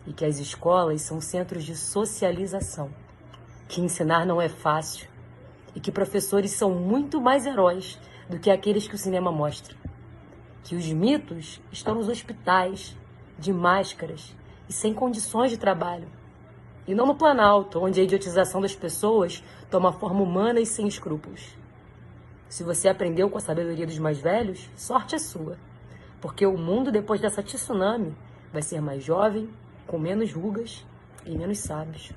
e que as escolas são centros de socialização, que ensinar não é fácil e que professores são muito mais heróis do que aqueles que o cinema mostra, que os mitos estão nos hospitais, de máscaras e sem condições de trabalho, e não no Planalto, onde a idiotização das pessoas toma forma humana e sem escrúpulos. Se você aprendeu com a sabedoria dos mais velhos, sorte é sua, porque o mundo depois dessa tsunami vai ser mais jovem, com menos rugas e menos sábios.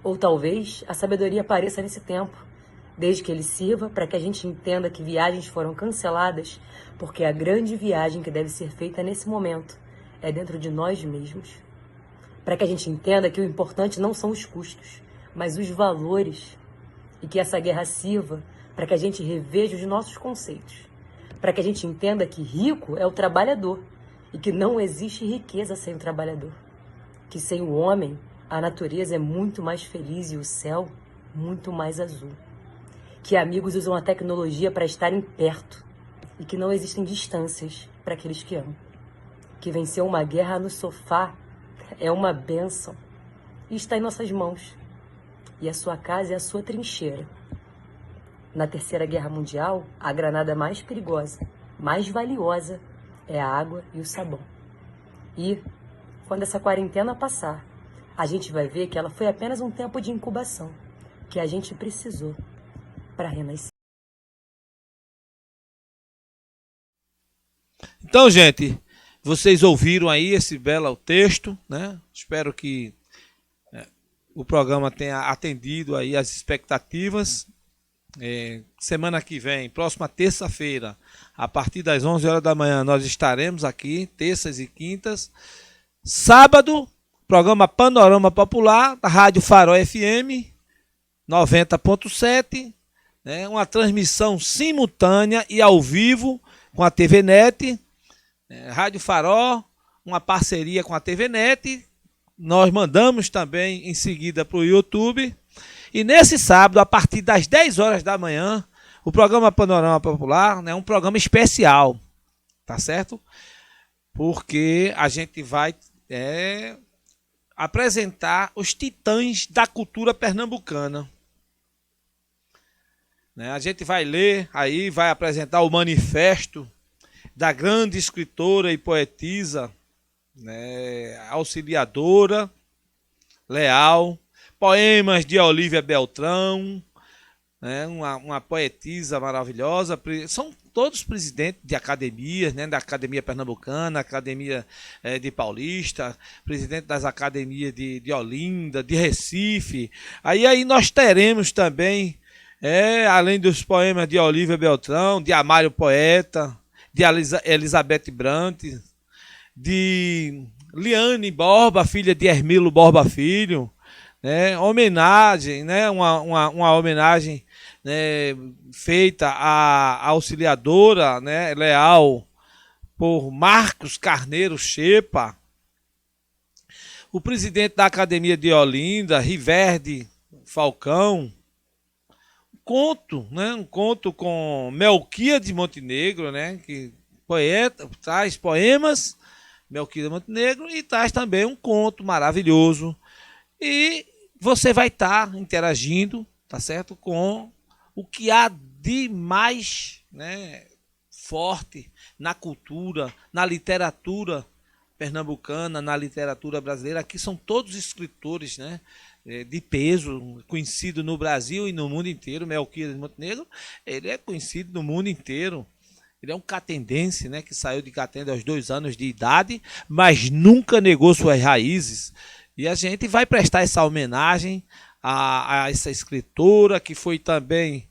Ou talvez a sabedoria apareça nesse tempo, desde que ele sirva para que a gente entenda que viagens foram canceladas, porque a grande viagem que deve ser feita nesse momento é dentro de nós mesmos. Para que a gente entenda que o importante não são os custos, mas os valores, e que essa guerra sirva para que a gente reveja os nossos conceitos, para que a gente entenda que rico é o trabalhador e que não existe riqueza sem o trabalhador, que sem o homem a natureza é muito mais feliz e o céu muito mais azul, que amigos usam a tecnologia para estarem perto e que não existem distâncias para aqueles que amam, que vencer uma guerra no sofá é uma bênção e está em nossas mãos, e a sua casa é a sua trincheira. Na Terceira Guerra Mundial, a granada mais perigosa, mais valiosa, é a água e o sabão. E, quando essa quarentena passar, a gente vai ver que ela foi apenas um tempo de incubação, que a gente precisou para renascer. Então, gente, vocês ouviram aí esse belo texto, né? Espero que o programa tenha atendido aí as expectativas. Semana que vem, próxima terça-feira, a partir das 11 horas da manhã, nós estaremos aqui, terças e quintas. Sábado, programa Panorama Popular, da Rádio Farol FM 90.7, né? Uma transmissão simultânea e ao vivo com a TV Net, Rádio Farol, uma parceria com a TV Net. Nós mandamos também em seguida para o YouTube. E nesse sábado, a partir das 10 horas da manhã, o programa Panorama Popular, né, um programa especial, tá certo? Porque a gente vai apresentar os titãs da cultura pernambucana. Né, a gente vai ler aí, vai apresentar o manifesto da grande escritora e poetisa, né, Auxiliadora Leal, poemas de Olívia Beltrão, né, uma poetisa maravilhosa. São todos presidentes de academias, né, da Academia Pernambucana, Academia de Paulista, presidente das academias de Olinda, de Recife. Aí nós teremos também, além dos poemas de Olívia Beltrão, de Amário Poeta, de Elizabeth Brant, de Liane Borba, filha de Hermilo Borba Filho, né, homenagem, né, uma homenagem, né, feita à Auxiliadora, né, Leal, por Marcos Carneiro Chepa, o presidente da Academia de Olinda, Riverde Falcão, um conto com Melquíades Montenegro, né, que poeta, traz poemas, Melquíades Montenegro, e traz também um conto maravilhoso. E você vai estar interagindo, tá certo, com o que há de mais, né, forte na cultura, na literatura pernambucana, na literatura brasileira. Aqui são todos escritores, né, de peso, conhecido no Brasil e no mundo inteiro. Melquíades Montenegro, ele é conhecido no mundo inteiro. Ele é um catendense, né, que saiu de Catende aos 2 anos de idade, mas nunca negou suas raízes. E a gente vai prestar essa homenagem a essa escritora, que foi também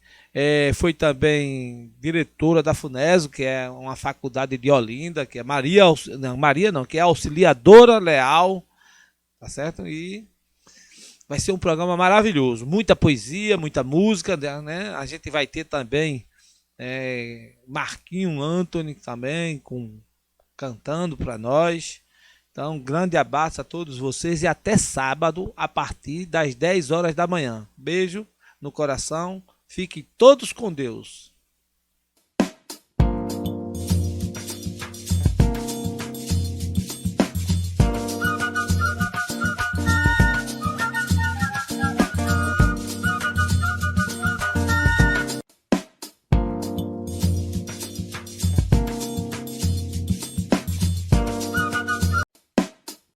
diretora da FUNESO, que é uma faculdade de Olinda, que é que é Auxiliadora Leal, tá certo? E vai ser um programa maravilhoso, muita poesia, muita música, né? A gente vai ter também Marquinho Anthony também cantando para nós. Então, um grande abraço a todos vocês e até sábado a partir das 10 horas da manhã. Beijo no coração, fiquem todos com Deus.